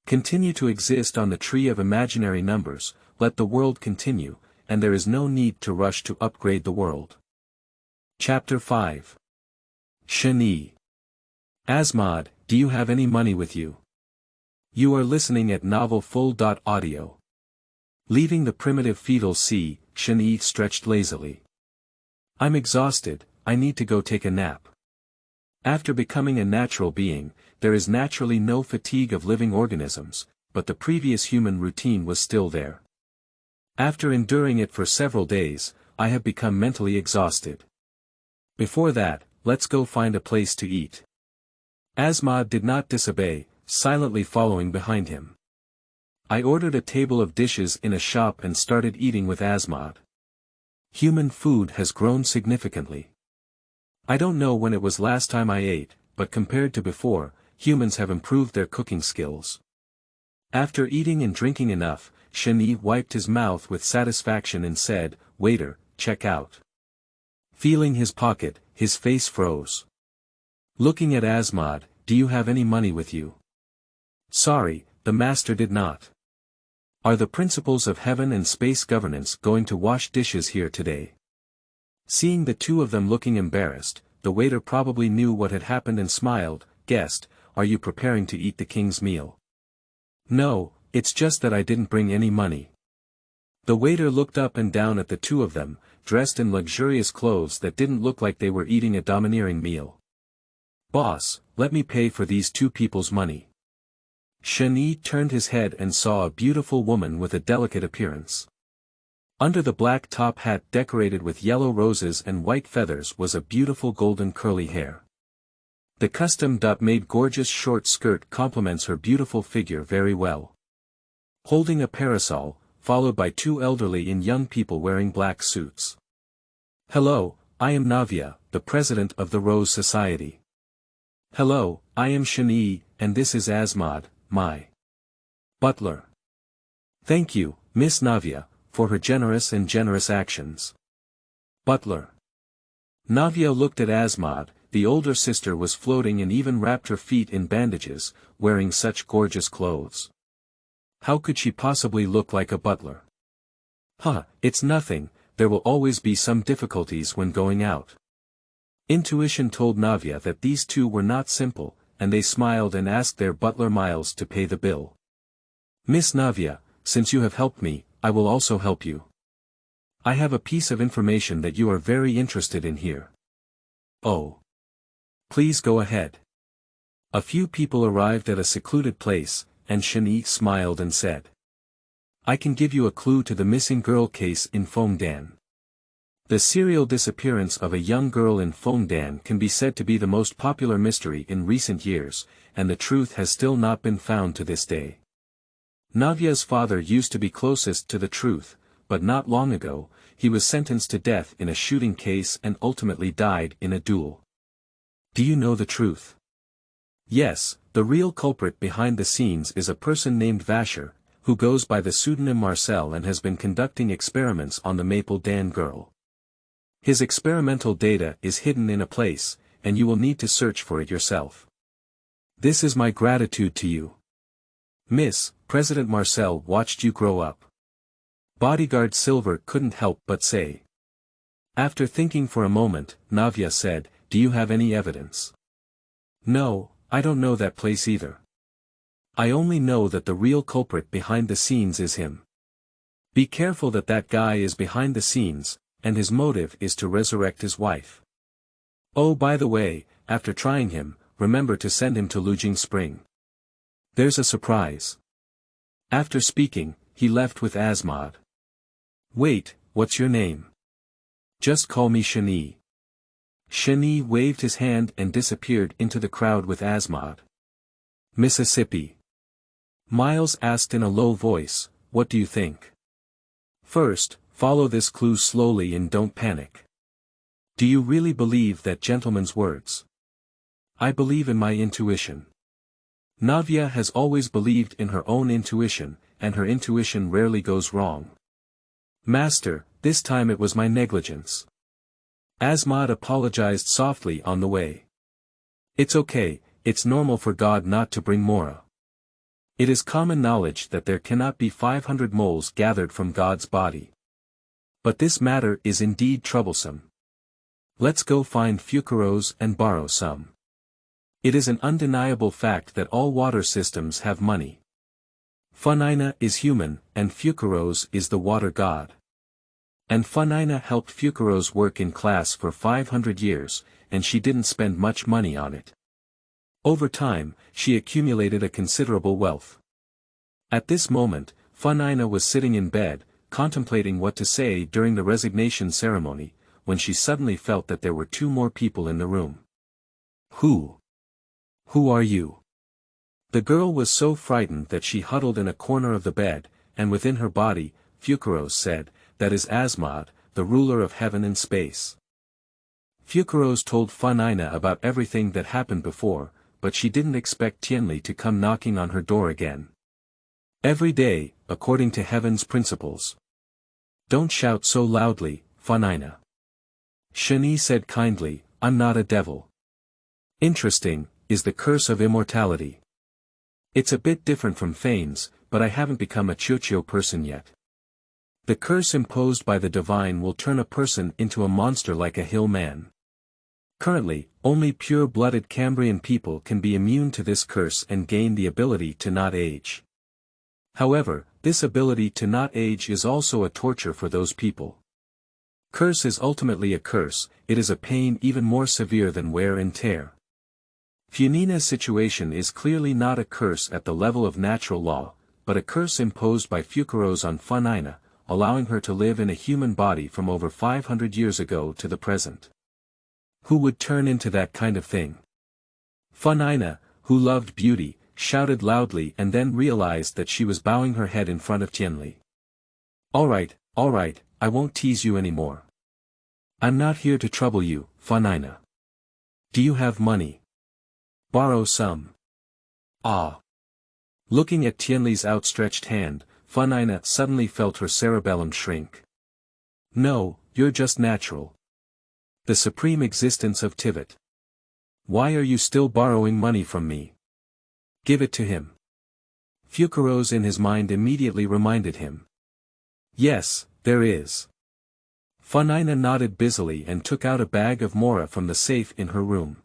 continue to exist on the tree of imaginary numbers, let the world continue, and there is no need to rush to upgrade the world. Chapter 5. Shen Yi. Asmod, do you have any money with you? You are listening at novelfull.audio. Leaving the primitive fetal sea, Shen Yi stretched lazily. I'm exhausted, I need to go take a nap. After becoming a natural being, there is naturally no fatigue of living organisms, but the previous human routine was still there. After enduring it for several days, I have become mentally exhausted. Before that, let's go find a place to eat. Asmod did not disobey, silently following behind him. I ordered a table of dishes in a shop and started eating with Asmod. Human food has grown significantly. I don't know when it was last time I ate, but compared to before, humans have improved their cooking skills. After eating and drinking enough, Shen Yi wiped his mouth with satisfaction and said, "Waiter, check out." Feeling his pocket, his face froze. Looking at Asmod, "Do you have any money with you?" Sorry, the master did not. Are the principles of heaven and space governance going to wash dishes here today? Seeing the two of them looking embarrassed, the waiter probably knew what had happened and smiled. "Guest, are you preparing to eat the king's meal?" "No, it's just that I didn't bring any money." The waiter looked up and down at the two of them, dressed in luxurious clothes that didn't look like they were eating a domineering meal. "Boss, let me pay for these two people's money." Shen Yi turned his head and saw a beautiful woman with a delicate appearance. Under the black top hat decorated with yellow roses and white feathers was a beautiful golden curly hair. The custom-made gorgeous short skirt complements her beautiful figure very well. Holding a parasol, followed by two elderly and young people wearing black suits. "Hello, I am Navya, the president of the Rose Society." "Hello, I am Shen Yi, and this is Asmod, my butler." "Thank you, Miss Navya, for her generous actions." Butler. Navya looked at Asmod. The older sister was floating and even wrapped her feet in bandages, wearing such gorgeous clothes. How could she possibly look like a butler? It's nothing, there will always be some difficulties when going out. Intuition told Navya that these two were not simple, and they smiled and asked their butler Miles to pay the bill. "Miss Navya, since you have helped me, I will also help you. I have a piece of information that you are very interested in here." "Oh. Please go ahead." A few people arrived at a secluded place, and Shen Yi smiled and said, "I can give you a clue to the missing girl case in Fengdan. The serial disappearance of a young girl in Fengdan can be said to be the most popular mystery in recent years, and the truth has still not been found to this day. Navya's father used to be closest to the truth, but not long ago, he was sentenced to death in a shooting case and ultimately died in a duel. Do you know the truth?" "Yes, the real culprit behind the scenes is a person named Vasher, who goes by the pseudonym Marcel and has been conducting experiments on the Maple Dan girl. His experimental data is hidden in a place, and you will need to search for it yourself. This is my gratitude to you. Miss, President Marcel watched you grow up." Bodyguard Silver couldn't help but say. After thinking for a moment, Navya said, "Do you have any evidence?" "No, I don't know that place either. I only know that the real culprit behind the scenes is him. Be careful that guy is behind the scenes, and his motive is to resurrect his wife. Oh, by the way, after trying him, remember to send him to Lujing Spring. There's a surprise." After speaking, he left with Asmod. "Wait, what's your name?" "Just call me Shen Yi." Shen Yi waved his hand and disappeared into the crowd with Asmod. "Mississippi?" Miles asked in a low voice, "What do you think?" "First, follow this clue slowly and don't panic. Do you really believe that gentleman's words?" "I believe in my intuition." Navya has always believed in her own intuition, and her intuition rarely goes wrong. "Master, this time it was my negligence." Asmod apologized softly on the way. "It's okay, it's normal for God not to bring Mora. It is common knowledge that there cannot be 500 moles gathered from God's body. But this matter is indeed troublesome. Let's go find Fukuros and borrow some. It is an undeniable fact that all water systems have money. Funina is human, and Fukuros is the water god. And Funina helped Fukuros work in class for 500 years, and she didn't spend much money on it. Over time, she accumulated a considerable wealth. At this moment, Funina was sitting in bed, contemplating what to say during the resignation ceremony, when she suddenly felt that there were two more people in the room. Who are you? The girl was so frightened that she huddled in a corner of the bed, and within her body, Fukuros said, "That is Asmod, the ruler of heaven and space." Fukuros told Funina about everything that happened before, but she didn't expect Tianli to come knocking on her door again. Every day, according to heaven's principles. Don't shout so loudly, Funina. Shen Yi said kindly, I'm not a devil. Interesting, is the curse of immortality. It's a bit different from Fane's, but I haven't become a Chiuchiu person yet. The curse imposed by the divine will turn a person into a monster like a hill man. Currently, only pure-blooded Cambrian people can be immune to this curse and gain the ability to not age. However, this ability to not age is also a torture for those people. Curse is ultimately a curse, it is a pain even more severe than wear and tear. Funina's situation is clearly not a curse at the level of natural law, but a curse imposed by Fukuros on Funina, allowing her to live in a human body from over 500 years ago to the present. Who would turn into that kind of thing? Funina, who loved beauty, shouted loudly and then realized that she was bowing her head in front of Tianli. Alright, I won't tease you anymore. I'm not here to trouble you, Funina. Do you have money? Borrow some. Ah. Looking at Tianli's outstretched hand, Funina suddenly felt her cerebellum shrink. No, you're just natural. The supreme existence of Tivat. Why are you still borrowing money from me? Give it to him. Fukuros in his mind immediately reminded him. Yes, there is. Funina nodded busily and took out a bag of mora from the safe in her room.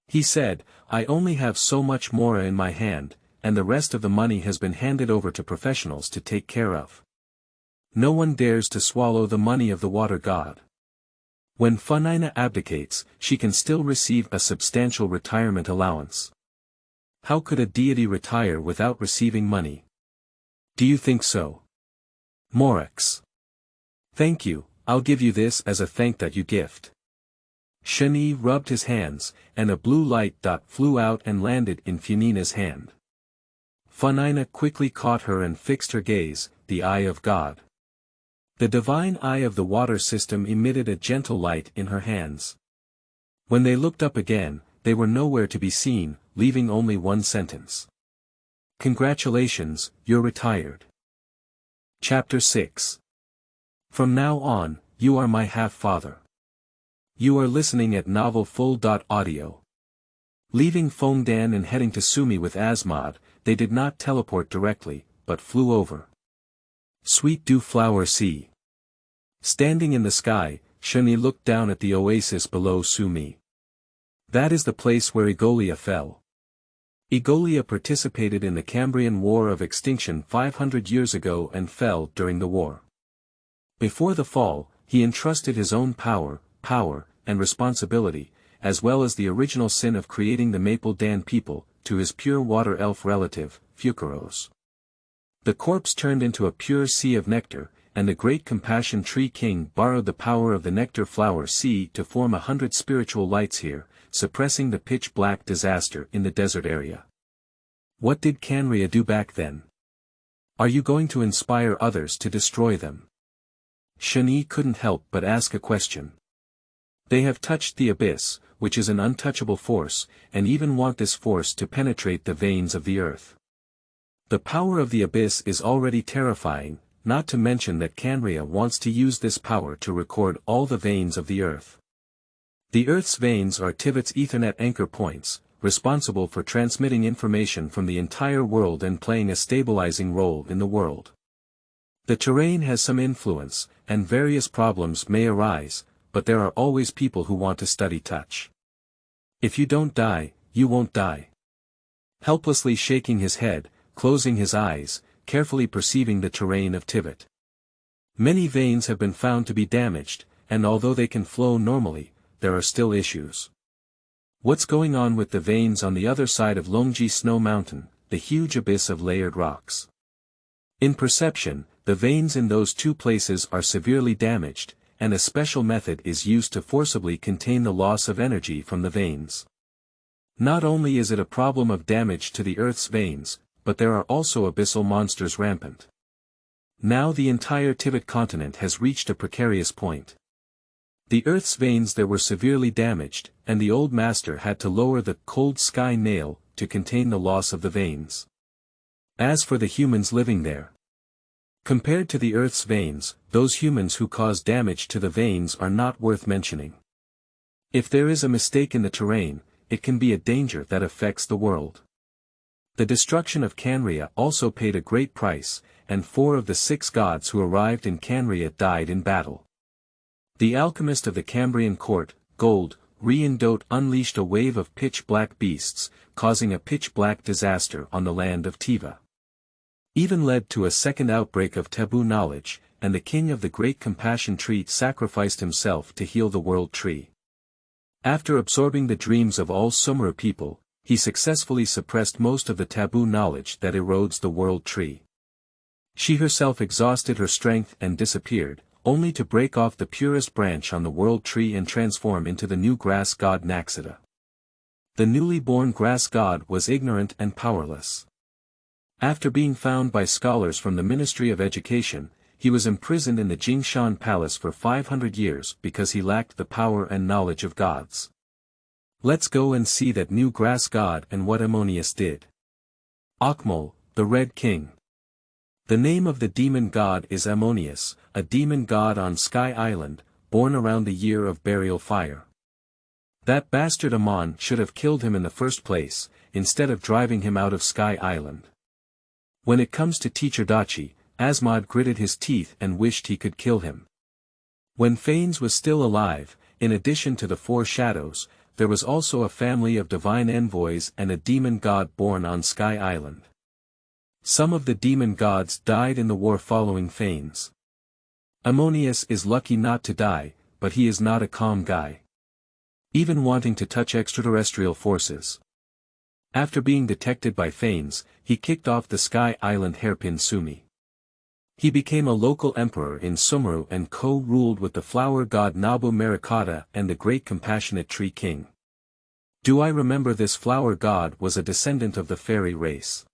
He said, I only have so much mora in my hand, and the rest of the money has been handed over to professionals to take care of. No one dares to swallow the money of the water god. When Funina abdicates, she can still receive a substantial retirement allowance. How could a deity retire without receiving money? Do you think so? Morax. Thank you, I'll give you this as a thank that you gift. Shen Yi rubbed his hands, and a blue light dot flew out and landed in Funina's hand. Funina quickly caught her and fixed her gaze, the eye of God. The divine eye of the water system emitted a gentle light in her hands. When they looked up again, they were nowhere to be seen, leaving only one sentence. Congratulations, you're retired. Chapter 6. From now on, you are my half-father. You are listening at Novel Full.audio. Leaving Fengdan and heading to Sumi with Asmod, they did not teleport directly, but flew over. Sweet Dew Flower Sea. Standing in the sky, Shen Yi looked down at the oasis below Sumi. That is the place where Egolia fell. Egolia participated in the Cambrian War of Extinction 500 years ago and fell during the war. Before the fall, he entrusted his own power, and responsibility, as well as the original sin of creating the Maple Dan people, to his pure water elf relative, Fukuros. The corpse turned into a pure sea of nectar, and the great Compassion Tree King borrowed the power of the Nectar Flower Sea to form 100 spiritual lights here, suppressing the pitch-black disaster in the desert area. What did Canria do back then? Are you going to inspire others to destroy them? Shen Yi couldn't help but ask a question. They have touched the abyss, which is an untouchable force, and even want this force to penetrate the veins of the earth. The power of the abyss is already terrifying, not to mention that Canria wants to use this power to record all the veins of the earth. The earth's veins are Tivat's Ethernet anchor points, responsible for transmitting information from the entire world and playing a stabilizing role in the world. The terrain has some influence, and various problems may arise, but there are always people who want to study touch. If you don't die, you won't die. Helplessly shaking his head, closing his eyes, carefully perceiving the terrain of Tivat. Many veins have been found to be damaged, and although they can flow normally, there are still issues. What's going on with the veins on the other side of Longji Snow Mountain, the huge abyss of layered rocks? In perception, the veins in those two places are severely damaged, and a special method is used to forcibly contain the loss of energy from the veins. Not only is it a problem of damage to the Earth's veins, but there are also abyssal monsters rampant. Now the entire Tivat continent has reached a precarious point. The Earth's veins there were severely damaged, and the old master had to lower the cold sky nail to contain the loss of the veins. As for the humans living there, compared to the Earth's veins, those humans who cause damage to the veins are not worth mentioning. If there is a mistake in the terrain, it can be a danger that affects the world. The destruction of Canria also paid a great price, and 4 of the 6 gods who arrived in Canria died in battle. The alchemist of the Cambrian court, Gold, Riendote unleashed a wave of pitch-black beasts, causing a pitch-black disaster on the land of Tivat. Even led to a second outbreak of taboo knowledge, and the king of the great compassion tree sacrificed himself to heal the world tree. After absorbing the dreams of all Sumeru people, he successfully suppressed most of the taboo knowledge that erodes the world tree. She herself exhausted her strength and disappeared, only to break off the purest branch on the world tree and transform into the new grass god Naxita. The newly born grass god was ignorant and powerless. After being found by scholars from the Ministry of Education, he was imprisoned in the Jingshan Palace for 500 years because he lacked the power and knowledge of gods. Let's go and see that new grass god and what Ammonius did. Akmol, the Red King. The name of the demon god is Ammonius, a demon god on Sky Island, born around the year of burial fire. That bastard Ammon should have killed him in the first place, instead of driving him out of Sky Island. When it comes to Teacher Dachi, Asmod gritted his teeth and wished he could kill him. When Phanes was still alive, in addition to the 4 shadows, there was also a family of divine envoys and a demon god born on Sky Island. Some of the demon gods died in the war following Phanes. Ammonius is lucky not to die, but he is not a calm guy. Even wanting to touch extraterrestrial forces. After being detected by Phanes, he kicked off the Sky Island hairpin Sumi. He became a local emperor in Sumeru and co-ruled with the flower god Nabu Marikata and the great compassionate tree king. Do I remember this flower god was a descendant of the fairy race.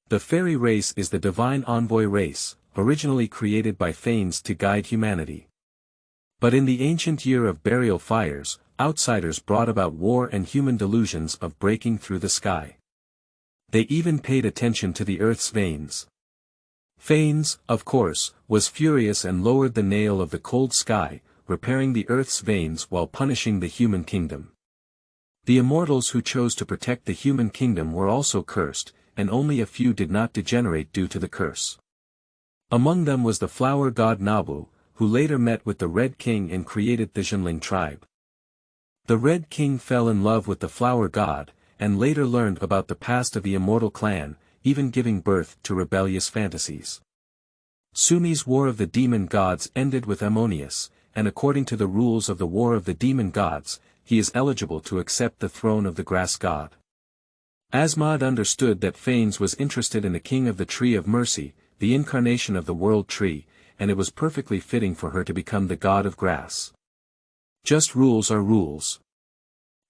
The fairy race is the divine envoy race, originally created by Phanes to guide humanity. But in the ancient year of burial fires, outsiders brought about war and human delusions of breaking through the sky. They even paid attention to the Earth's veins. Phanes, of course, was furious and lowered the nail of the cold sky, repairing the Earth's veins while punishing the human kingdom. The immortals who chose to protect the human kingdom were also cursed, and only a few did not degenerate due to the curse. Among them was the flower god Nabu, who later met with the Red King and created the Zhenling tribe. The Red King fell in love with the flower god, and later learned about the past of the immortal clan, even giving birth to rebellious fantasies. Sumi's War of the Demon Gods ended with Ammonius, and according to the rules of the War of the Demon Gods, he is eligible to accept the throne of the grass god. Asmod understood that Phanes was interested in the king of the Tree of Mercy, the incarnation of the world tree, and it was perfectly fitting for her to become the god of grass. Just rules are rules.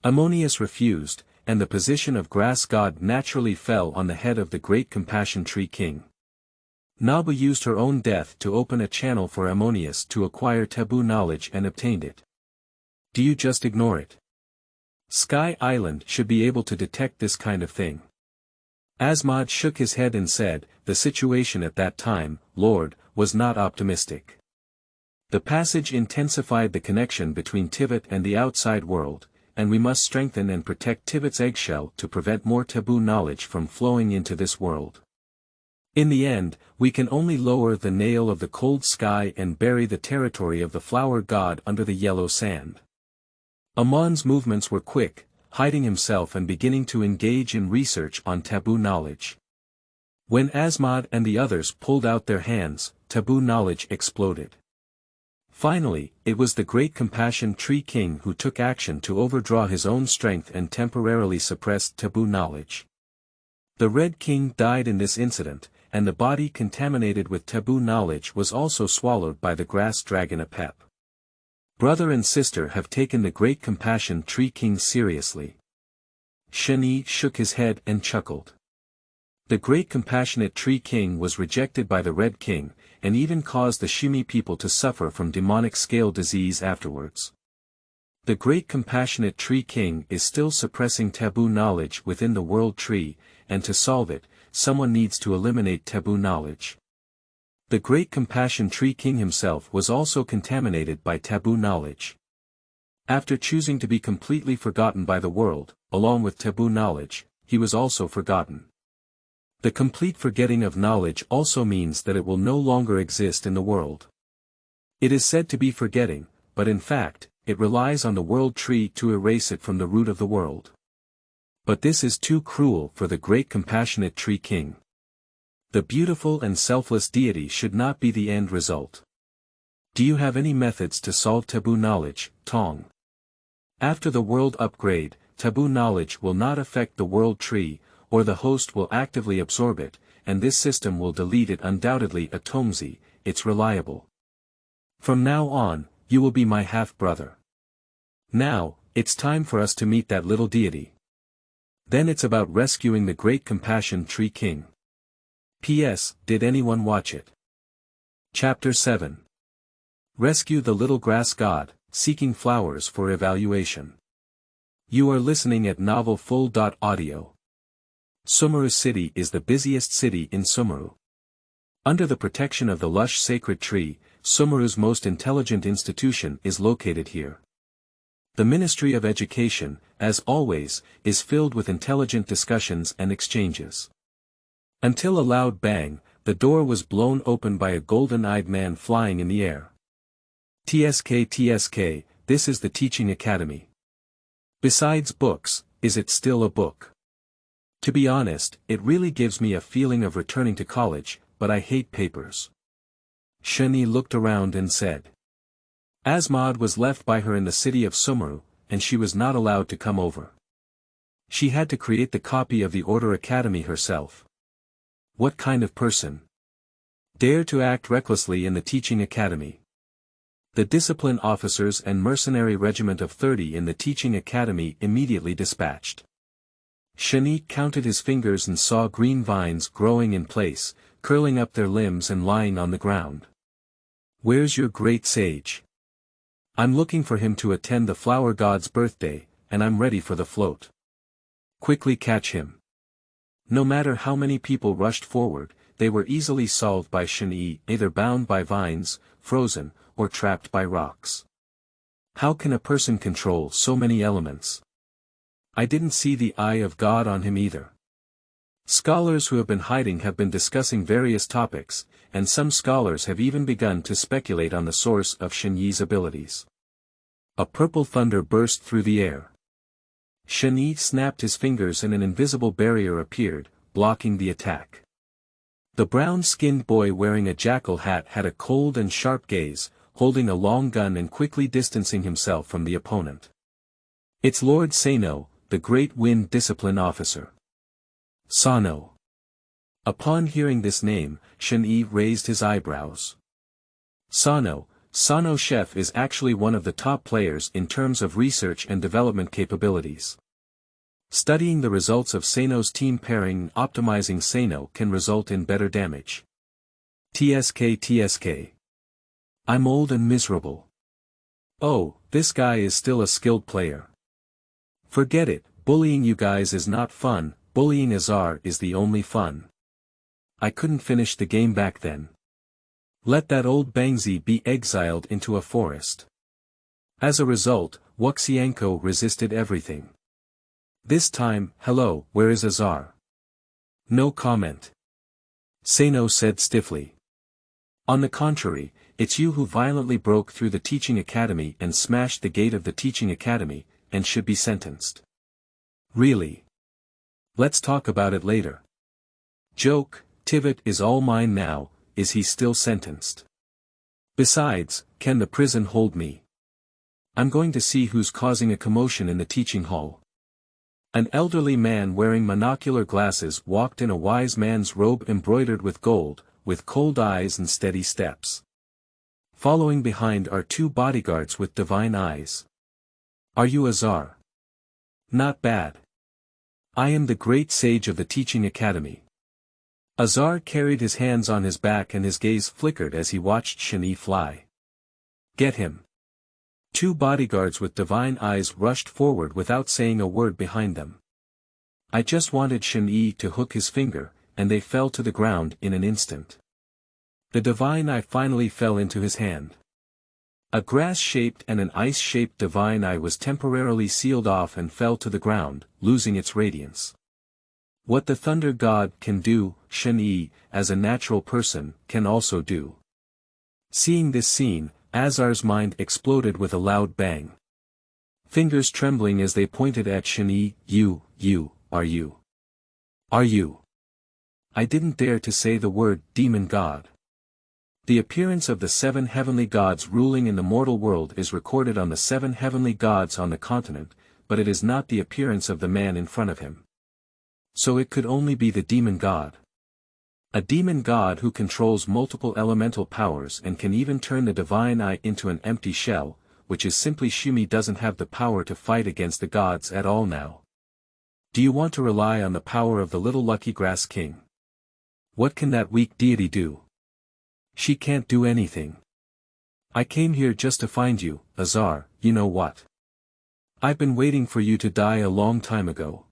Ammonius refused, and the position of grass god naturally fell on the head of the great compassion tree king. Nabu used her own death to open a channel for Ammonius to acquire taboo knowledge and obtained it. Do you just ignore it? Sky Island should be able to detect this kind of thing. Asmod shook his head and said, the situation at that time, Lord, was not optimistic. The passage intensified the connection between Tivat and the outside world, and we must strengthen and protect Tivat's eggshell to prevent more taboo knowledge from flowing into this world. In the end, we can only lower the nail of the cold sky and bury the territory of the flower god under the yellow sand. Ammon's movements were quick, hiding himself and beginning to engage in research on taboo knowledge. When Asmod and the others pulled out their hands, taboo knowledge exploded. Finally, it was the great Compassion Tree King who took action to overdraw his own strength and temporarily suppressed taboo knowledge. The Red King died in this incident, and the body contaminated with taboo knowledge was also swallowed by the grass dragon Apep. Brother and sister have taken the great Compassion Tree King seriously. Shen Yi shook his head and chuckled. The great Compassionate Tree King was rejected by the Red King, and even caused the Shimi people to suffer from demonic scale disease afterwards. The great Compassionate Tree King is still suppressing taboo knowledge within the World Tree, and to solve it, someone needs to eliminate taboo knowledge. The great Compassion Tree King himself was also contaminated by taboo knowledge. After choosing to be completely forgotten by the world, along with taboo knowledge, he was also forgotten. The complete forgetting of knowledge also means that it will no longer exist in the world. It is said to be forgetting, but in fact, it relies on the World Tree to erase it from the root of the world. But this is too cruel for the great Compassionate Tree King. The beautiful and selfless deity should not be the end result. Do you have any methods to solve taboo knowledge, Tong? After the world upgrade, taboo knowledge will not affect the World Tree, or the host will actively absorb it, and this system will delete it undoubtedly. Atomzi, it's reliable. From now on, you will be my half-brother. Now, it's time for us to meet that little deity. Then it's about rescuing the great Compassion Tree King. P.S. Did anyone watch it? Chapter 7. Rescue the Little Grass God, Seeking Flowers for Evaluation. You are listening at novelfull.audio. Sumeru City is the busiest city in Sumeru. Under the protection of the lush sacred tree, Sumeru's most intelligent institution is located here. The Ministry of Education, as always, is filled with intelligent discussions and exchanges. Until a loud bang, the door was blown open by a golden-eyed man flying in the air. TSK, this is the Teaching Academy. Besides books, is it still a book? To be honest, it really gives me a feeling of returning to college, but I hate papers. Shen Yi looked around and said. Asmod was left by her in the city of Sumeru, and she was not allowed to come over. She had to create the copy of the Order Academy herself. What kind of person dare to act recklessly in the Teaching Academy? The discipline officers and mercenary regiment of 30 in the Teaching Academy immediately dispatched. Shen Yi counted his fingers and saw green vines growing in place, curling up their limbs and lying on the ground. Where's your great sage? I'm looking for him to attend the flower god's birthday, and I'm ready for the float. Quickly catch him. No matter how many people rushed forward, they were easily solved by Shen Yi, either bound by vines, frozen, or trapped by rocks. How can a person control so many elements? I didn't see the eye of God on him either. Scholars who have been hiding have been discussing various topics, and some scholars have even begun to speculate on the source of Shen Yi's abilities. A purple thunder burst through the air. Shen Yi snapped his fingers and an invisible barrier appeared, blocking the attack. The brown-skinned boy wearing a jackal hat had a cold and sharp gaze, holding a long gun and quickly distancing himself from the opponent. It's Lord Sano, the Great Wind Discipline Officer. Sano. Upon hearing this name, Shen Yi raised his eyebrows. Sano Chef is actually one of the top players in terms of research and development capabilities. Studying the results of Sano's team pairing and optimizing Sano can result in better damage. TSK. I'm old and miserable. Oh, this guy is still a skilled player. Forget it, bullying you guys is not fun, bullying Azar is the only fun. I couldn't finish the game back then. Let that old Bangzi be exiled into a forest. As a result, Wuxianko resisted everything. This time, hello, where is Azar? No comment. Sano said stiffly. On the contrary, it's you who violently broke through the Teaching Academy and smashed the gate of the Teaching Academy, and should be sentenced. Really? Let's talk about it later. Joke, Tivat is all mine now, is he still sentenced? Besides, can the prison hold me? I'm going to see who's causing a commotion in the teaching hall. An elderly man wearing monocular glasses walked in a wise man's robe embroidered with gold, with cold eyes and steady steps. Following behind are two bodyguards with divine eyes. Are you Azar? Not bad. I am the great sage of the teaching academy. Azar carried his hands on his back and his gaze flickered as he watched Shen Yi fly. Get him. Two bodyguards with divine eyes rushed forward without saying a word behind them. I just wanted Shen Yi to hook his finger, and they fell to the ground in an instant. The divine eye finally fell into his hand. A grass-shaped and an ice-shaped divine eye was temporarily sealed off and fell to the ground, losing its radiance. What the thunder god can do, Shen Yi, as a natural person, can also do. Seeing this scene, Azar's mind exploded with a loud bang. Fingers trembling as they pointed at Shen Yi, are you? Are you? I didn't dare to say the word, demon god. The appearance of the 7 heavenly gods ruling in the mortal world is recorded on the 7 heavenly gods on the continent, but it is not the appearance of the man in front of him. So it could only be the demon god. A demon god who controls multiple elemental powers and can even turn the divine eye into an empty shell, which is simply Shen Yi doesn't have the power to fight against the gods at all now. Do you want to rely on the power of the little lucky grass king? What can that weak deity do? She can't do anything. I came here just to find you, Azar, you know what? I've been waiting for you to die a long time ago.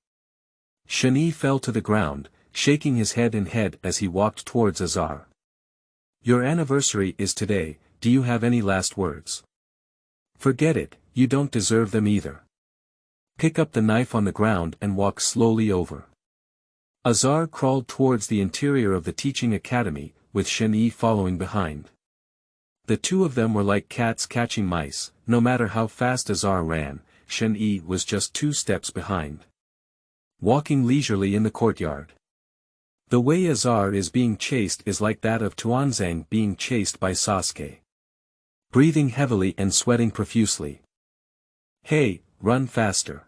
Shen Yi fell to the ground, shaking his head as he walked towards Azar. Your anniversary is today, do you have any last words? Forget it, you don't deserve them either. Pick up the knife on the ground and walk slowly over. Azar crawled towards the interior of the teaching academy, with Shen Yi following behind. The two of them were like cats catching mice, no matter how fast Azar ran, Shen Yi was just 2 steps behind. Walking leisurely in the courtyard. The way Azar is being chased is like that of Tuanzang being chased by Sasuke. Breathing heavily and sweating profusely. Hey, run faster.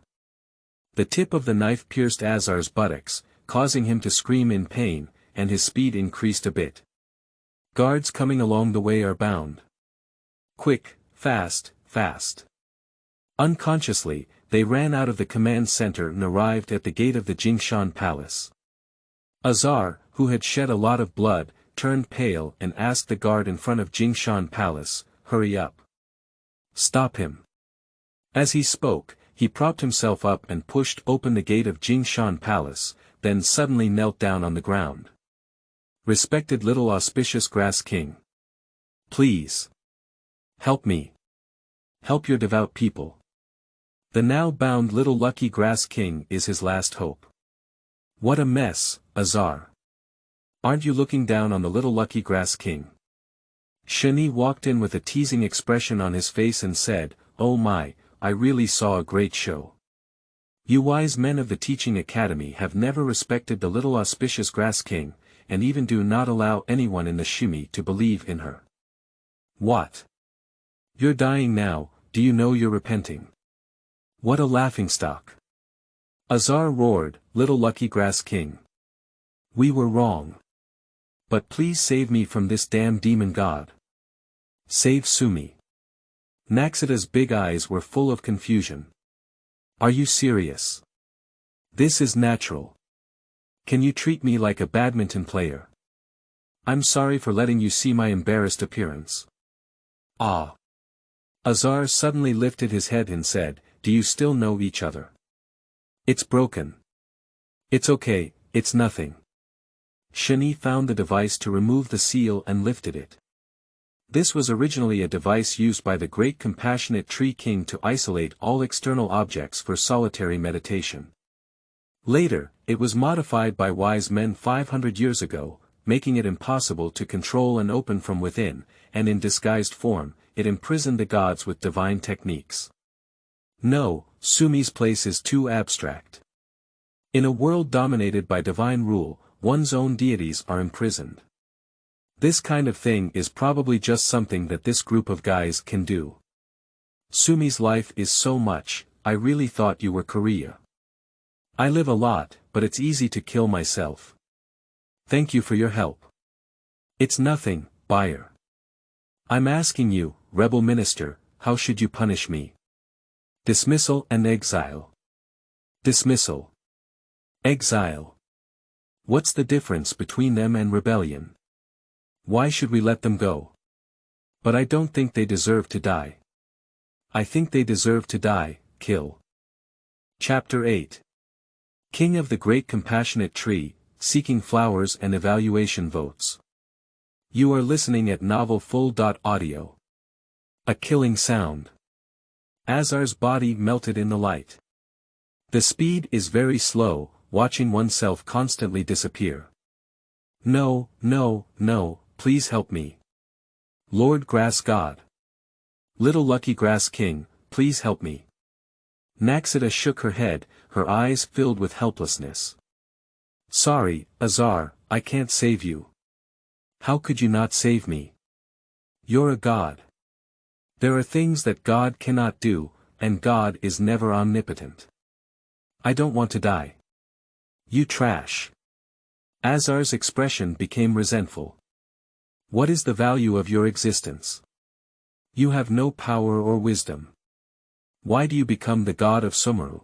The tip of the knife pierced Azar's buttocks, causing him to scream in pain, and his speed increased a bit. Guards coming along the way are bound. Quick, fast, fast. Unconsciously, they ran out of the command center and arrived at the gate of the Jingshan Palace. Azar, who had shed a lot of blood, turned pale and asked the guard in front of Jingshan Palace, hurry up. Stop him. As he spoke, he propped himself up and pushed open the gate of Jingshan Palace, then suddenly knelt down on the ground. Respected little auspicious grass king. Please. Help me. Help your devout people. The now bound little lucky grass king is his last hope. What a mess, Azar. Aren't you looking down on the little lucky grass king? Shen Yi walked in with a teasing expression on his face and said, oh my, I really saw a great show. You wise men of the teaching academy have never respected the little auspicious grass king, and even do not allow anyone in the Shen Yi to believe in her. What? You're dying now, do you know you're repenting? What a laughingstock. Azar roared, little lucky grass king. We were wrong. But please save me from this damn demon god. Save Sumi. Naxita's big eyes were full of confusion. Are you serious? This is natural. Can you treat me like a badminton player? I'm sorry for letting you see my embarrassed appearance. Ah. Azar suddenly lifted his head and said, do you still know each other? It's broken. It's okay, it's nothing. Shen Yi found the device to remove the seal and lifted it. This was originally a device used by the great compassionate Tree King to isolate all external objects for solitary meditation. Later, it was modified by wise men 500 years ago, making it impossible to control and open from within, and in disguised form, it imprisoned the gods with divine techniques. No, Sumi's place is too abstract. In a world dominated by divine rule, one's own deities are imprisoned. This kind of thing is probably just something that this group of guys can do. Sumi's life is so much, I really thought you were Korea. I live a lot, but it's easy to kill myself. Thank you for your help. It's nothing, buyer. I'm asking you, rebel minister, how should you punish me? Dismissal and exile. Dismissal. Exile. What's the difference between them and rebellion? Why should we let them go? But I don't think they deserve to die. I think they deserve to die, kill. Chapter 8. King of the Great Compassionate Tree, Seeking Flowers and Evaluation Votes. You are listening at novelfull.audio. A killing sound. Azar's body melted in the light. The speed is very slow, watching oneself constantly disappear. No, no, no, please help me. Lord Grass God. Little Lucky Grass King, please help me. Naxita shook her head, her eyes filled with helplessness. Sorry, Azar, I can't save you. How could you not save me? You're a god. There are things that God cannot do, and God is never omnipotent. I don't want to die. You trash. Azar's expression became resentful. What is the value of your existence? You have no power or wisdom. Why do you become the god of Sumeru?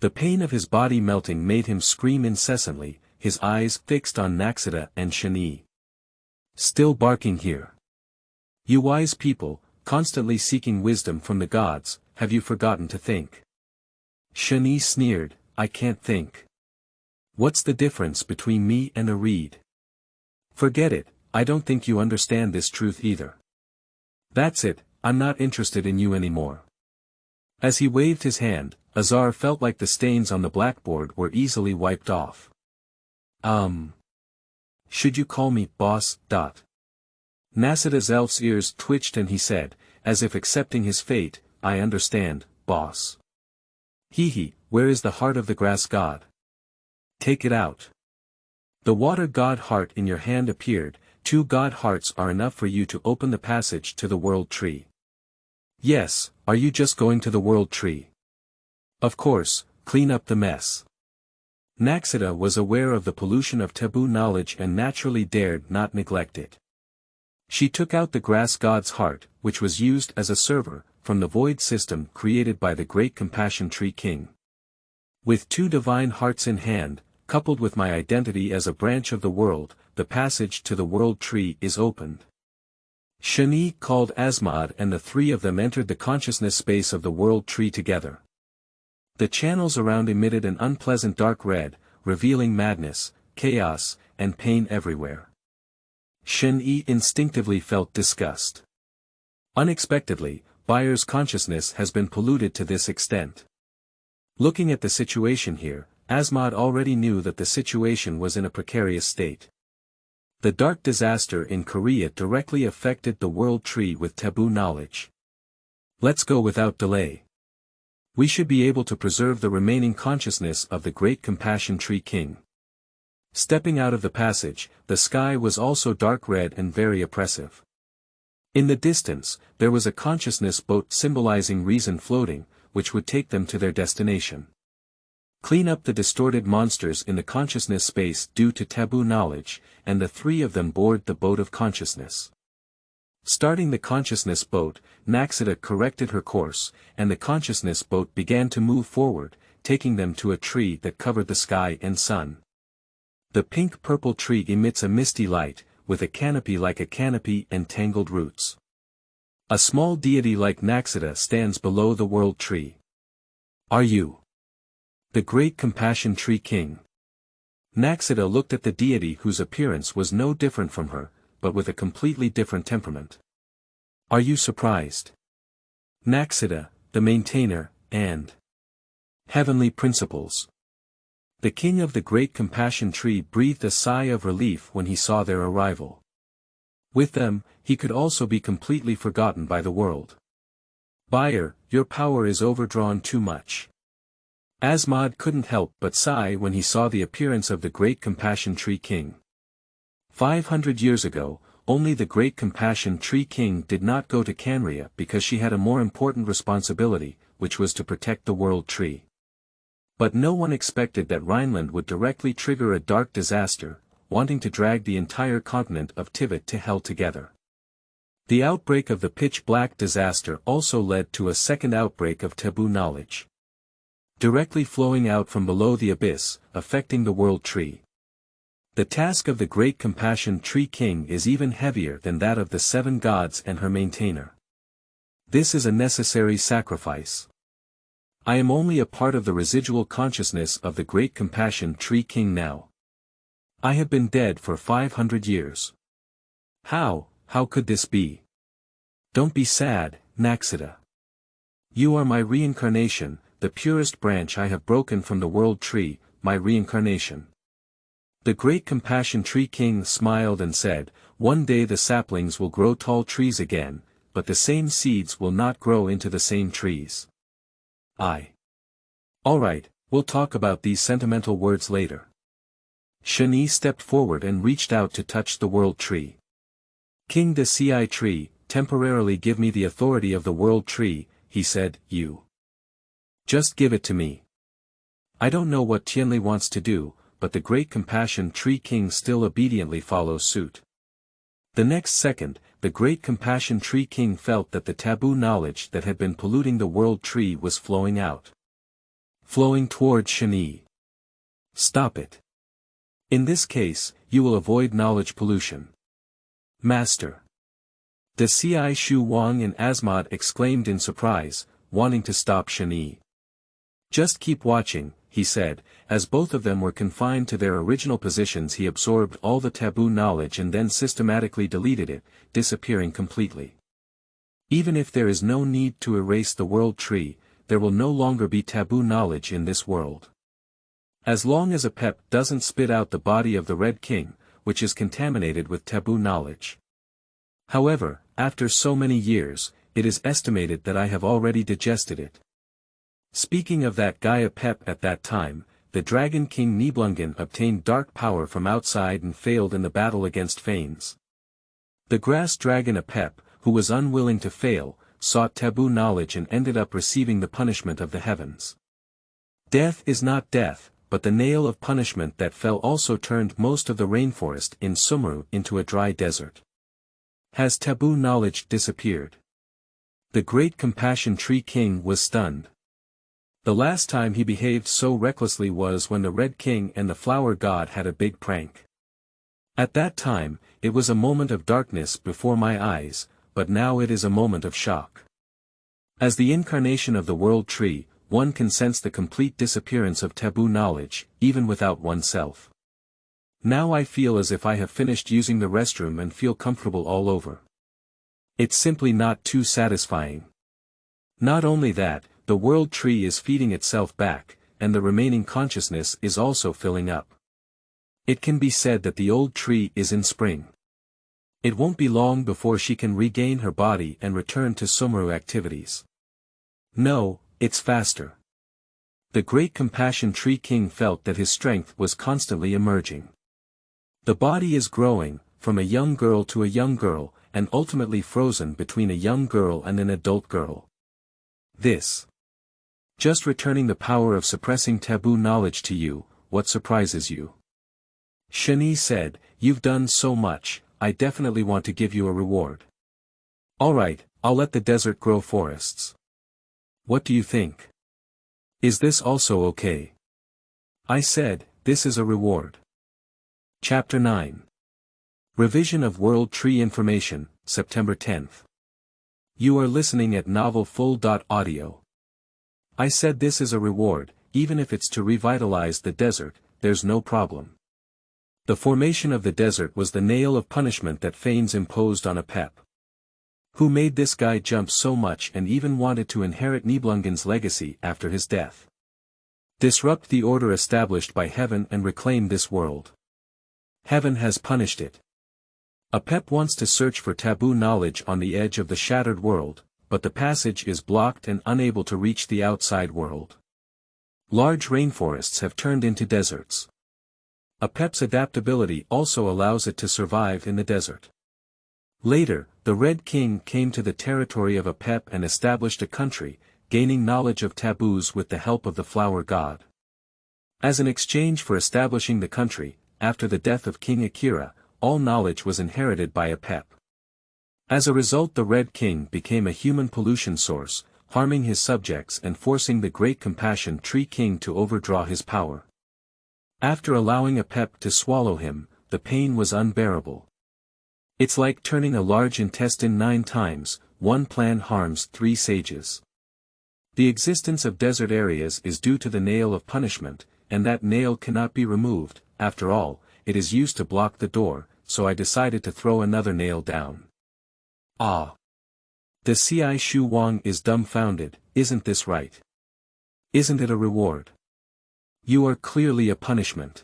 The pain of his body melting made him scream incessantly, his eyes fixed on Naxita and Shen Yi. Still barking here. You wise people, constantly seeking wisdom from the gods, have you forgotten to think? Shen Yi sneered, I can't think. What's the difference between me and a reed? Forget it, I don't think you understand this truth either. That's it, I'm not interested in you anymore. As he waved his hand, Azar felt like the stains on the blackboard were easily wiped off. Should you call me boss? Naxita's elf's ears twitched and he said, as if accepting his fate, I understand, boss. Hee, where is the heart of the grass god? Take it out. The water god heart in your hand appeared, 2 god hearts are enough for you to open the passage to the world tree. Yes, are you just going to the world tree? Of course, clean up the mess. Naxita was aware of the pollution of taboo knowledge and naturally dared not neglect it. She took out the grass god's heart, which was used as a server, from the void system created by the Great Compassion Tree King. With 2 divine hearts in hand, coupled with my identity as a branch of the world, the passage to the world tree is opened. Shen Yi called Asmod and the 3 of them entered the consciousness space of the world tree together. The channels around emitted an unpleasant dark red, revealing madness, chaos, and pain everywhere. Shen Yi instinctively felt disgust. Unexpectedly, Bayer's consciousness has been polluted to this extent. Looking at the situation here, Asmod already knew that the situation was in a precarious state. The dark disaster in Korea directly affected the world tree with taboo knowledge. Let's go without delay. We should be able to preserve the remaining consciousness of the Great Compassion Tree King. Stepping out of the passage, the sky was also dark red and very oppressive. In the distance, there was a consciousness boat symbolizing reason floating, which would take them to their destination. Clean up the distorted monsters in the consciousness space due to taboo knowledge, and the 3 of them board the boat of consciousness. Starting the consciousness boat, Naxita corrected her course, and the consciousness boat began to move forward, taking them to a tree that covered the sky and sun. The pink-purple tree emits a misty light, with a canopy like a canopy and tangled roots. A small deity like Naxita stands below the world tree. Are you the Great Compassion Tree King? Naxita looked at the deity whose appearance was no different from her, but with a completely different temperament. Are you surprised? Naxita, the maintainer, and heavenly principles. The king of the Great Compassion Tree breathed a sigh of relief when he saw their arrival. With them, he could also be completely forgotten by the world. Bayer, your power is overdrawn too much. Asmod couldn't help but sigh when he saw the appearance of the Great Compassion Tree King. 500 years ago, only the great Compassion Tree King did not go to Canria because she had a more important responsibility, which was to protect the World Tree. But no one expected that Rhineland would directly trigger a dark disaster, wanting to drag the entire continent of Tivat to hell together. The outbreak of the pitch-black disaster also led to a second outbreak of taboo knowledge, directly flowing out from below the abyss, affecting the World Tree. The task of the Great Compassion Tree King is even heavier than that of the 7 gods and her maintainer. This is a necessary sacrifice. I am only a part of the residual consciousness of the Great Compassion Tree King now. I have been dead for 500 years. How could this be? Don't be sad, Naxita. You are my reincarnation, the purest branch I have broken from the World Tree, my reincarnation. The Great Compassion Tree King smiled and said, one day the saplings will grow tall trees again, but the same seeds will not grow into the same trees. Alright, we'll talk about these sentimental words later. Shen Yi stepped forward and reached out to touch the World Tree. King de Ci Tree, temporarily give me the authority of the World Tree, he said, you. Just give it to me. I don't know what Tianli wants to do, but the Great Compassion Tree King still obediently follows suit. The next second, the Great Compassion Tree King felt that the taboo knowledge that had been polluting the World Tree was flowing out. Flowing toward Shen Yi. Stop it. In this case, you will avoid knowledge pollution. Master. De Ci Shu Wang and Asmod exclaimed in surprise, wanting to stop Shen Yi. Just keep watching, he said. As both of them were confined to their original positions, he absorbed all the taboo knowledge and then systematically deleted it, disappearing completely. Even if there is no need to erase the World Tree, there will no longer be taboo knowledge in this world. As long as a pep doesn't spit out the body of the Red King, which is contaminated with taboo knowledge. However, after so many years, it is estimated that I have already digested it. Speaking of that Gaia Pep at that time, the Dragon King Nibelungen obtained dark power from outside and failed in the battle against Fanes. The Grass Dragon Apep, who was unwilling to fail, sought taboo knowledge and ended up receiving the punishment of the heavens. Death is not death, but the nail of punishment that fell also turned most of the rainforest in Sumeru into a dry desert. Has taboo knowledge disappeared? The Great Compassion Tree King was stunned. The last time he behaved so recklessly was when the Red King and the Flower God had a big prank. At that time, it was a moment of darkness before my eyes, but now it is a moment of shock. As the incarnation of the World Tree, one can sense the complete disappearance of taboo knowledge, even without oneself. Now I feel as if I have finished using the restroom and feel comfortable all over. It's simply not too satisfying. Not only that, the World Tree is feeding itself back, and the remaining consciousness is also filling up. It can be said that the old tree is in spring. It won't be long before she can regain her body and return to Sumeru activities. No, it's faster. The Great Compassion Tree King felt that his strength was constantly emerging. The body is growing, from a young girl to a young girl, and ultimately frozen between a young girl and an adult girl. This. Just returning the power of suppressing taboo knowledge to you, what surprises you? Shen Yi said, you've done so much, I definitely want to give you a reward. Alright, I'll let the desert grow forests. What do you think? Is this also okay? I said, this is a reward. Chapter 9. Revision of World Tree Information, September 10th. You are listening at novelfull.audio. I said this is a reward, even if it's to revitalize the desert, there's no problem. The formation of the desert was the nail of punishment that Fanes imposed on Apep. Who made this guy jump so much and even wanted to inherit Nibelungen's legacy after his death. Disrupt the order established by heaven and reclaim this world. Heaven has punished it. Apep wants to search for taboo knowledge on the edge of the shattered world, but the passage is blocked and unable to reach the outside world. Large rainforests have turned into deserts. A pep's adaptability also allows it to survive in the desert. Later, the Red King came to the territory of a pep and established a country, gaining knowledge of taboos with the help of the flower god. As an exchange for establishing the country, after the death of King Akira, all knowledge was inherited by a pep. As a result, the Red King became a human pollution source, harming his subjects and forcing the Great Compassion Tree King to overdraw his power. After allowing a pep to swallow him, the pain was unbearable. It's like turning a large intestine 9 times, one plan harms 3 sages. The existence of desert areas is due to the nail of punishment, and that nail cannot be removed. After all, it is used to block the door, so I decided to throw another nail down. Ah! The Ci Shu Wang is dumbfounded. Isn't this right? Isn't it a reward? You are clearly a punishment.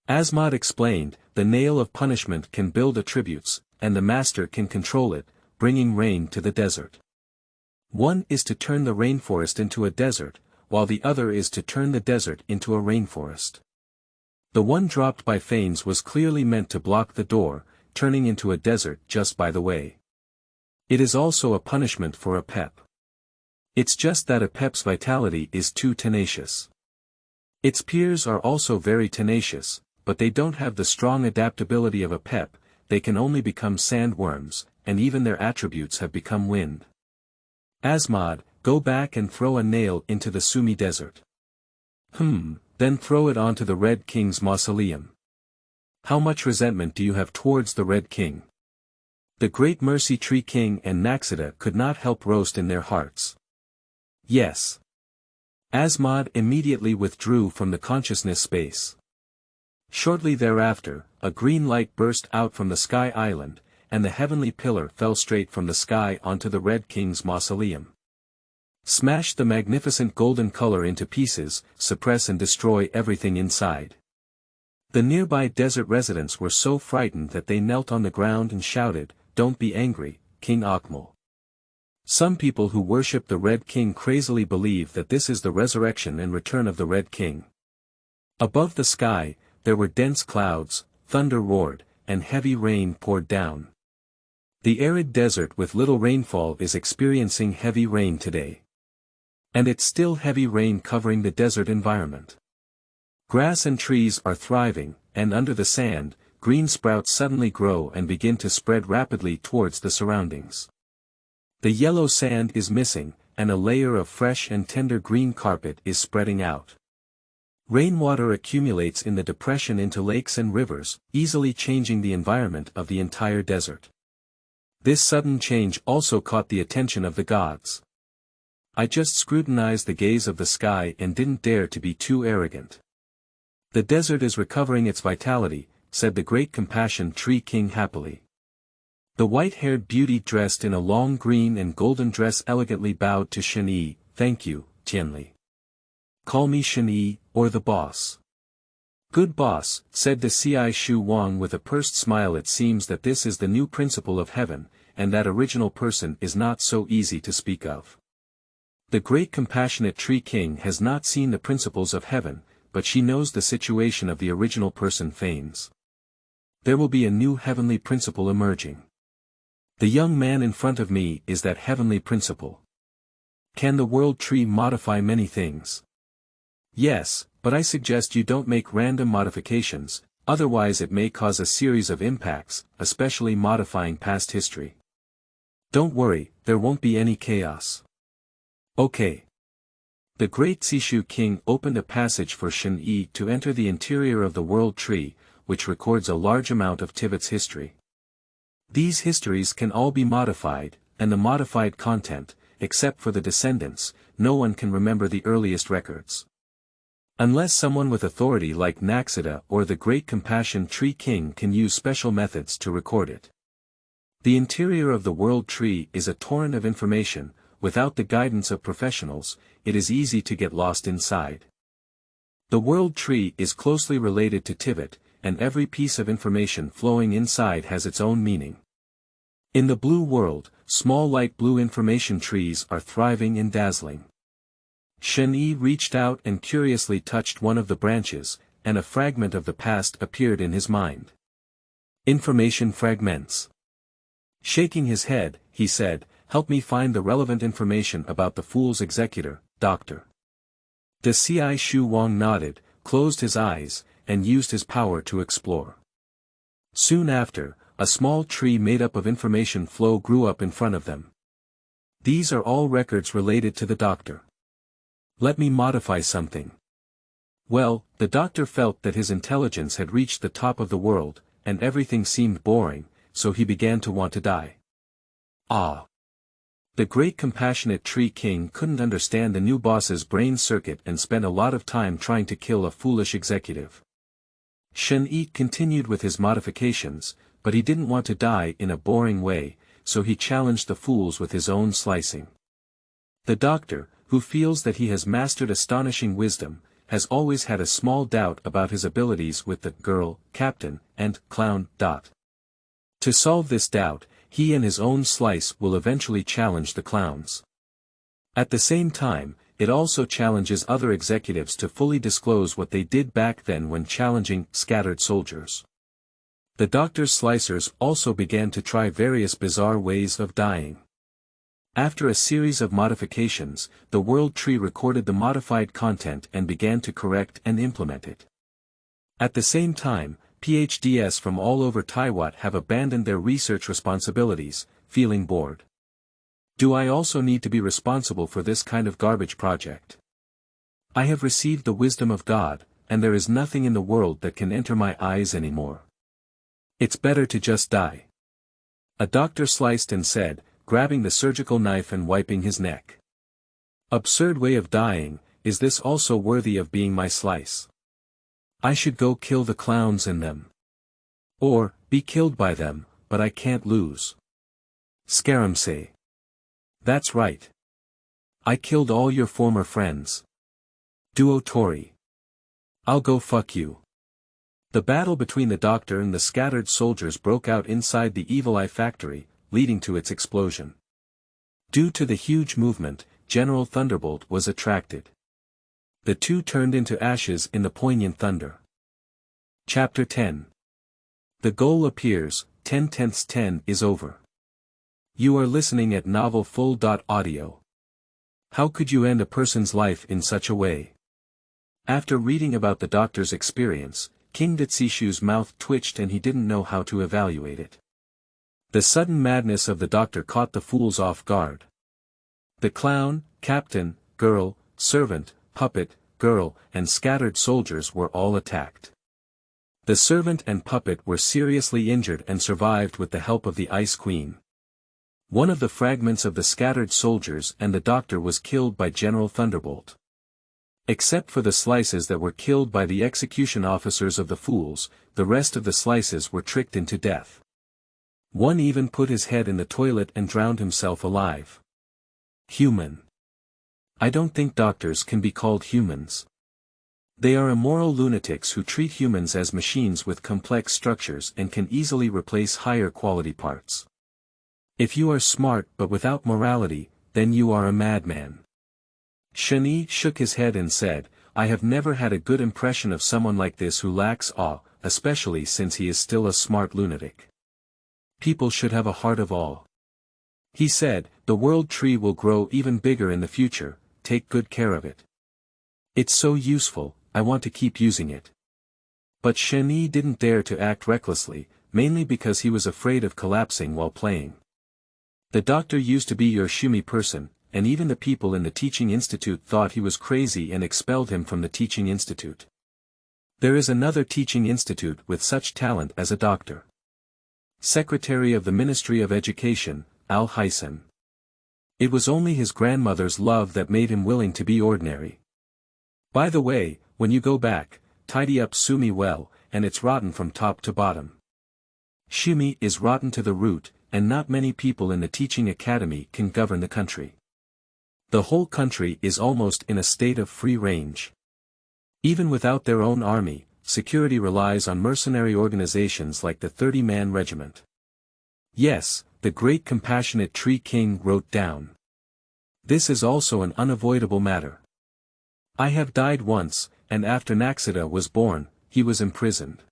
Asmod explained, the nail of punishment can build attributes, and the master can control it, bringing rain to the desert. One is to turn the rainforest into a desert, while the other is to turn the desert into a rainforest. The one dropped by Fanes was clearly meant to block the door, turning into a desert just by the way. It is also a punishment for a pep. It's just that a pep's vitality is too tenacious. Its peers are also very tenacious, but they don't have the strong adaptability of a pep. They can only become sandworms, and even their attributes have become wind. Asmod, go back and throw a nail into the Sumi Desert. Then throw it onto the Red King's mausoleum. How much resentment do you have towards the Red King? The Great Mercy Tree King and Naxita could not help roast in their hearts. Yes. Asmod immediately withdrew from the consciousness space. Shortly thereafter, a green light burst out from the Sky Island, and the heavenly pillar fell straight from the sky onto the Red King's mausoleum. Smash the magnificent golden color into pieces, suppress and destroy everything inside. The nearby desert residents were so frightened that they knelt on the ground and shouted, "Don't be angry, King Akmal." Some people who worship the Red King crazily believe that this is the resurrection and return of the Red King. Above the sky, there were dense clouds, thunder roared, and heavy rain poured down. The arid desert with little rainfall is experiencing heavy rain today. And it's still heavy rain covering the desert environment. Grass and trees are thriving, and under the sand, green sprouts suddenly grow and begin to spread rapidly towards the surroundings. The yellow sand is missing, and a layer of fresh and tender green carpet is spreading out. Rainwater accumulates in the depression into lakes and rivers, easily changing the environment of the entire desert. This sudden change also caught the attention of the gods. I just scrutinized the gaze of the sky and didn't dare to be too arrogant. The desert is recovering its vitality, said the Great Compassion Tree King happily. The white-haired beauty dressed in a long green and golden dress elegantly bowed to Shen Yi. Thank you, Tianli. Call me Shen Yi, or the boss. Good boss, said the Ci Shu Wang with a pursed smile. It seems that this is the new principle of heaven, and that original person is not so easy to speak of. The Great Compassionate Tree King has not seen the principles of heaven, but she knows the situation of the original person Fanes. There will be a new heavenly principle emerging. The young man in front of me is that heavenly principle. Can the world tree modify many things? Yes, but I suggest you don't make random modifications, otherwise it may cause a series of impacts, especially modifying past history. Don't worry, there won't be any chaos. Okay. The great Sishu king opened a passage for Shen Yi to enter the interior of the world tree, which records a large amount of Tivat's history. These histories can all be modified, and the modified content, except for the descendants, no one can remember the earliest records. Unless someone with authority like Naxita or the Great Compassion Tree King can use special methods to record it. The interior of the world tree is a torrent of information. Without the guidance of professionals, it is easy to get lost inside. The world tree is closely related to Tivat, and every piece of information flowing inside has its own meaning. In the blue world, small light blue information trees are thriving and dazzling. Shen Yi reached out and curiously touched one of the branches, and a fragment of the past appeared in his mind. Information fragments. Shaking his head, he said, "Help me find the relevant information about the fool's executor, Doctor." The Ci Shu Wang nodded, closed his eyes, and used his power to explore. Soon after, a small tree made up of information flow grew up in front of them. These are all records related to the Doctor. Let me modify something. Well, the Doctor felt that his intelligence had reached the top of the world, and everything seemed boring, so he began to want to die. Ah! The great compassionate Tree King couldn't understand the new boss's brain circuit and spent a lot of time trying to kill a foolish executive. Shen Yi continued with his modifications, but he didn't want to die in a boring way, so he challenged the fools with his own slicing. The Doctor, who feels that he has mastered astonishing wisdom, has always had a small doubt about his abilities with the girl, captain, and clown. To solve this doubt, he and his own slice will eventually challenge the clowns. At the same time, it also challenges other executives to fully disclose what they did back then when challenging scattered soldiers. The Doctor's slicers also began to try various bizarre ways of dying. After a series of modifications, the World Tree recorded the modified content and began to correct and implement it. At the same time, PhDs from all over Tivat have abandoned their research responsibilities, feeling bored. Do I also need to be responsible for this kind of garbage project? I have received the wisdom of God, and there is nothing in the world that can enter my eyes anymore. It's better to just die. A doctor sliced and said, grabbing the surgical knife and wiping his neck. Absurd way of dying, is this also worthy of being my slice? I should go kill the clowns in them. Or, be killed by them, but I can't lose. Scaramsay. That's right. I killed all your former friends. Duo Tori. I'll go fuck you. The battle between the doctor and the scattered soldiers broke out inside the Evil Eye factory, leading to its explosion. Due to the huge movement, General Thunderbolt was attracted. The two turned into ashes in the poignant thunder. Chapter 10. The goal appears, 10/10 is over. You are listening at Novel Full. Audio. How could you end a person's life in such a way? After reading about the doctor's experience, King Ditsishu's mouth twitched and he didn't know how to evaluate it. The sudden madness of the doctor caught the fools off guard. The clown, captain, girl, servant, puppet, girl, and scattered soldiers were all attacked. The servant and puppet were seriously injured and survived with the help of the Ice Queen. One of the fragments of the scattered soldiers and the doctor was killed by General Thunderbolt. Except for the slices that were killed by the execution officers of the fools, the rest of the slices were tricked into death. One even put his head in the toilet and drowned himself alive. Human. I don't think doctors can be called humans. They are immoral lunatics who treat humans as machines with complex structures and can easily replace higher quality parts. If you are smart but without morality, then you are a madman. Shen Yi shook his head and said, I have never had a good impression of someone like this who lacks awe, especially since he is still a smart lunatic. People should have a heart of awe. He said, the world tree will grow even bigger in the future, take good care of it. It's so useful, I want to keep using it. But Shen Yi didn't dare to act recklessly, mainly because he was afraid of collapsing while playing. The doctor used to be your Shumi person, and even the people in the teaching institute thought he was crazy and expelled him from the teaching institute. There is another teaching institute with such talent as a doctor. Secretary of the Ministry of Education, Al-Hysen. It was only his grandmother's love that made him willing to be ordinary. By the way, when you go back, tidy up Sumi well, and it's rotten from top to bottom. Shumi is rotten to the root, and not many people in the teaching academy can govern the country. The whole country is almost in a state of free range. Even without their own army, security relies on mercenary organizations like the 30-man regiment. Yes, the great compassionate Tree King wrote down. This is also an unavoidable matter. I have died once, and after Naxita was born, he was imprisoned.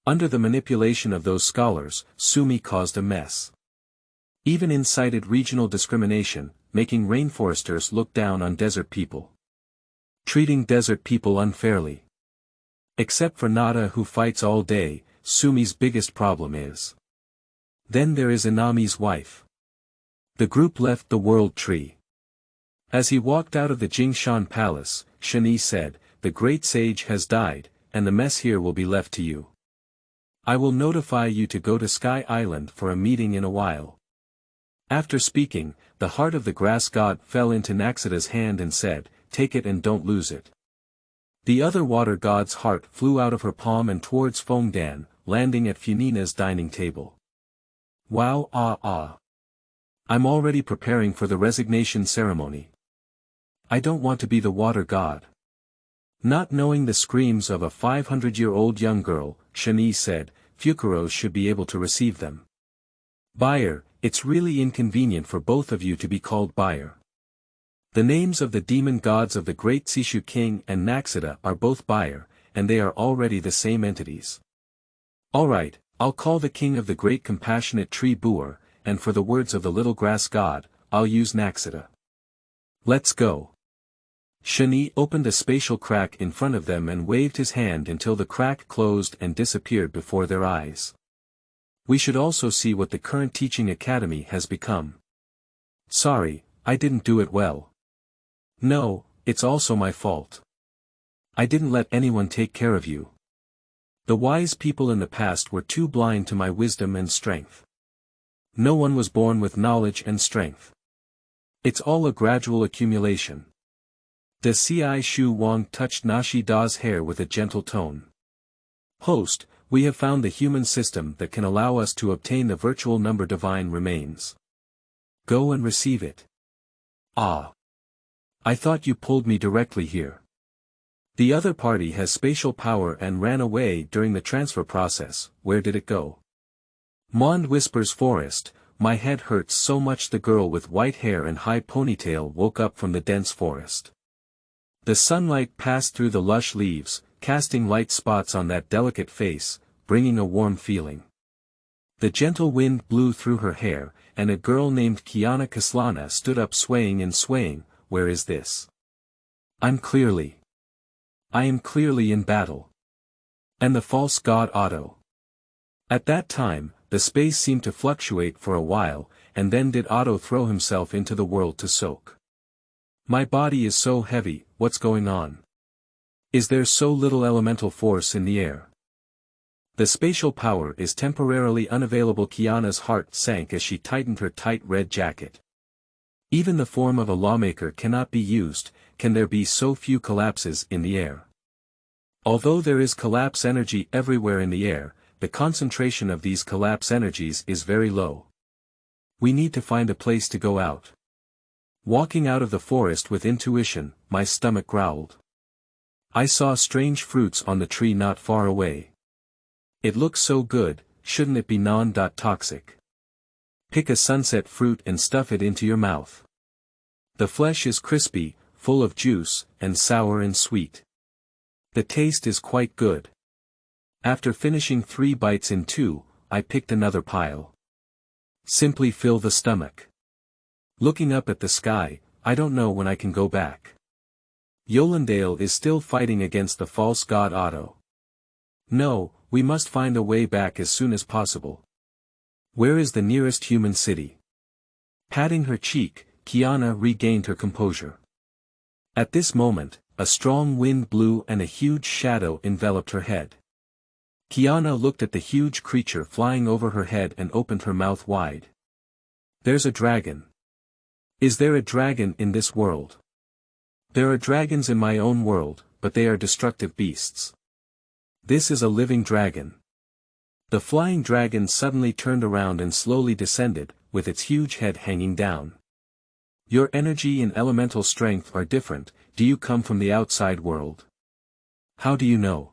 Under the manipulation of those scholars, Sumi caused a mess. Even incited regional discrimination, making rainforesters look down on desert people. Treating desert people unfairly. Except for Nada who fights all day, Sumi's biggest problem is. Then there is Inami's wife. The group left the World Tree. As he walked out of the Jingshan Palace, Shen Yi said, "The great sage has died, and the mess here will be left to you. I will notify you to go to Sky Island for a meeting in a while." After speaking, the heart of the grass god fell into Naxita's hand and said, "Take it and don't lose it." The other water god's heart flew out of her palm and towards Fengdan, landing at Funina's dining table. Wow, I'm already preparing for the resignation ceremony. I don't want to be the water god. Not knowing the screams of a 500-year-old young girl, Shen Yi said, "Fukuros should be able to receive them." "Buyer, it's really inconvenient for both of you to be called buyer. The names of the demon gods of the great Sishu king and Naxita are both buyer, and they are already the same entities. Alright, I'll call the king of the great compassionate tree Buer, and for the words of the little grass god, I'll use Naxita. Let's go." Shen Yi opened a spatial crack in front of them and waved his hand until the crack closed and disappeared before their eyes. "We should also see what the current teaching academy has become." "Sorry, I didn't do it well." "No, it's also my fault. I didn't let anyone take care of you. The wise people in the past were too blind to my wisdom and strength. No one was born with knowledge and strength. It's all a gradual accumulation." De Ci Shu Wang touched Nashi Da's hair with a gentle tone. "Host, we have found the human system that can allow us to obtain the virtual number divine remains. Go and receive it." "Ah. I thought you pulled me directly here. The other party has spatial power and ran away during the transfer process. Where did it go?" Mond whispers forest. My head hurts so much. The girl with white hair and high ponytail woke up from the dense forest. The sunlight passed through the lush leaves, casting light spots on that delicate face, bringing a warm feeling. The gentle wind blew through her hair, and a girl named Kiana Kaslana stood up swaying and swaying. "Where is this? I am clearly in battle. And the false god Otto." At that time, the space seemed to fluctuate for a while, and then did Otto throw himself into the world to soak. "My body is so heavy, what's going on? Is there so little elemental force in the air? The spatial power is temporarily unavailable." Kiana's heart sank as she tightened her tight red jacket. Even the form of a lawmaker cannot be used. Can there be so few collapses in the air? Although there is collapse energy everywhere in the air, the concentration of these collapse energies is very low. We need to find a place to go out. Walking out of the forest with intuition, my stomach growled. I saw strange fruits on the tree not far away. It looks so good, shouldn't it be non-toxic? Pick a sunset fruit and stuff it into your mouth. The flesh is crispy, full of juice, and sour and sweet. The taste is quite good. After finishing 3 bites in 2, I picked another pile. Simply fill the stomach. Looking up at the sky, I don't know when I can go back. Yolendale is still fighting against the false god Otto. No, we must find a way back as soon as possible. Where is the nearest human city? Patting her cheek, Kiana regained her composure. At this moment, a strong wind blew and a huge shadow enveloped her head. Kiana looked at the huge creature flying over her head and opened her mouth wide. There's a dragon. Is there a dragon in this world? There are dragons in my own world, but they are destructive beasts. This is a living dragon. The flying dragon suddenly turned around and slowly descended, with its huge head hanging down. Your energy and elemental strength are different. Do you come from the outside world? How do you know?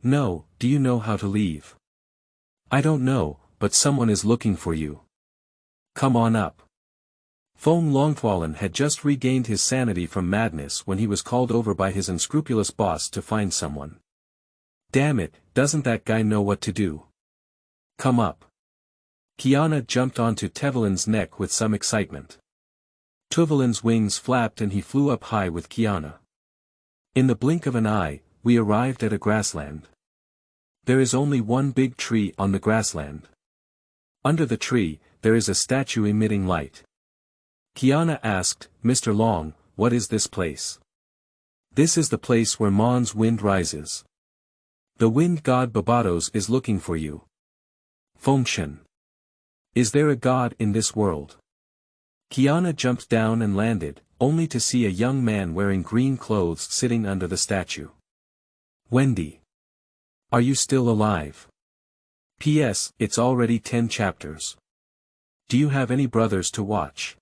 No, do you know how to leave? I don't know, but someone is looking for you. Come on up. Fong Longthwalen had just regained his sanity from madness when he was called over by his unscrupulous boss to find someone. Damn it, doesn't that guy know what to do? Come up. Kiana jumped onto Tevelin's neck with some excitement. Tevelin's wings flapped and he flew up high with Kiana. In the blink of an eye, we arrived at a grassland. There is only one big tree on the grassland. Under the tree, there is a statue emitting light. Kiana asked, Mr. Long, what is this place? This is the place where Mon's wind rises. The wind god Babados is looking for you. Fengshen. Is there a god in this world? Kiana jumped down and landed, only to see a young man wearing green clothes sitting under the statue. Wendy. Are you still alive? P.S. It's already 10 chapters. Do you have any brothers to watch?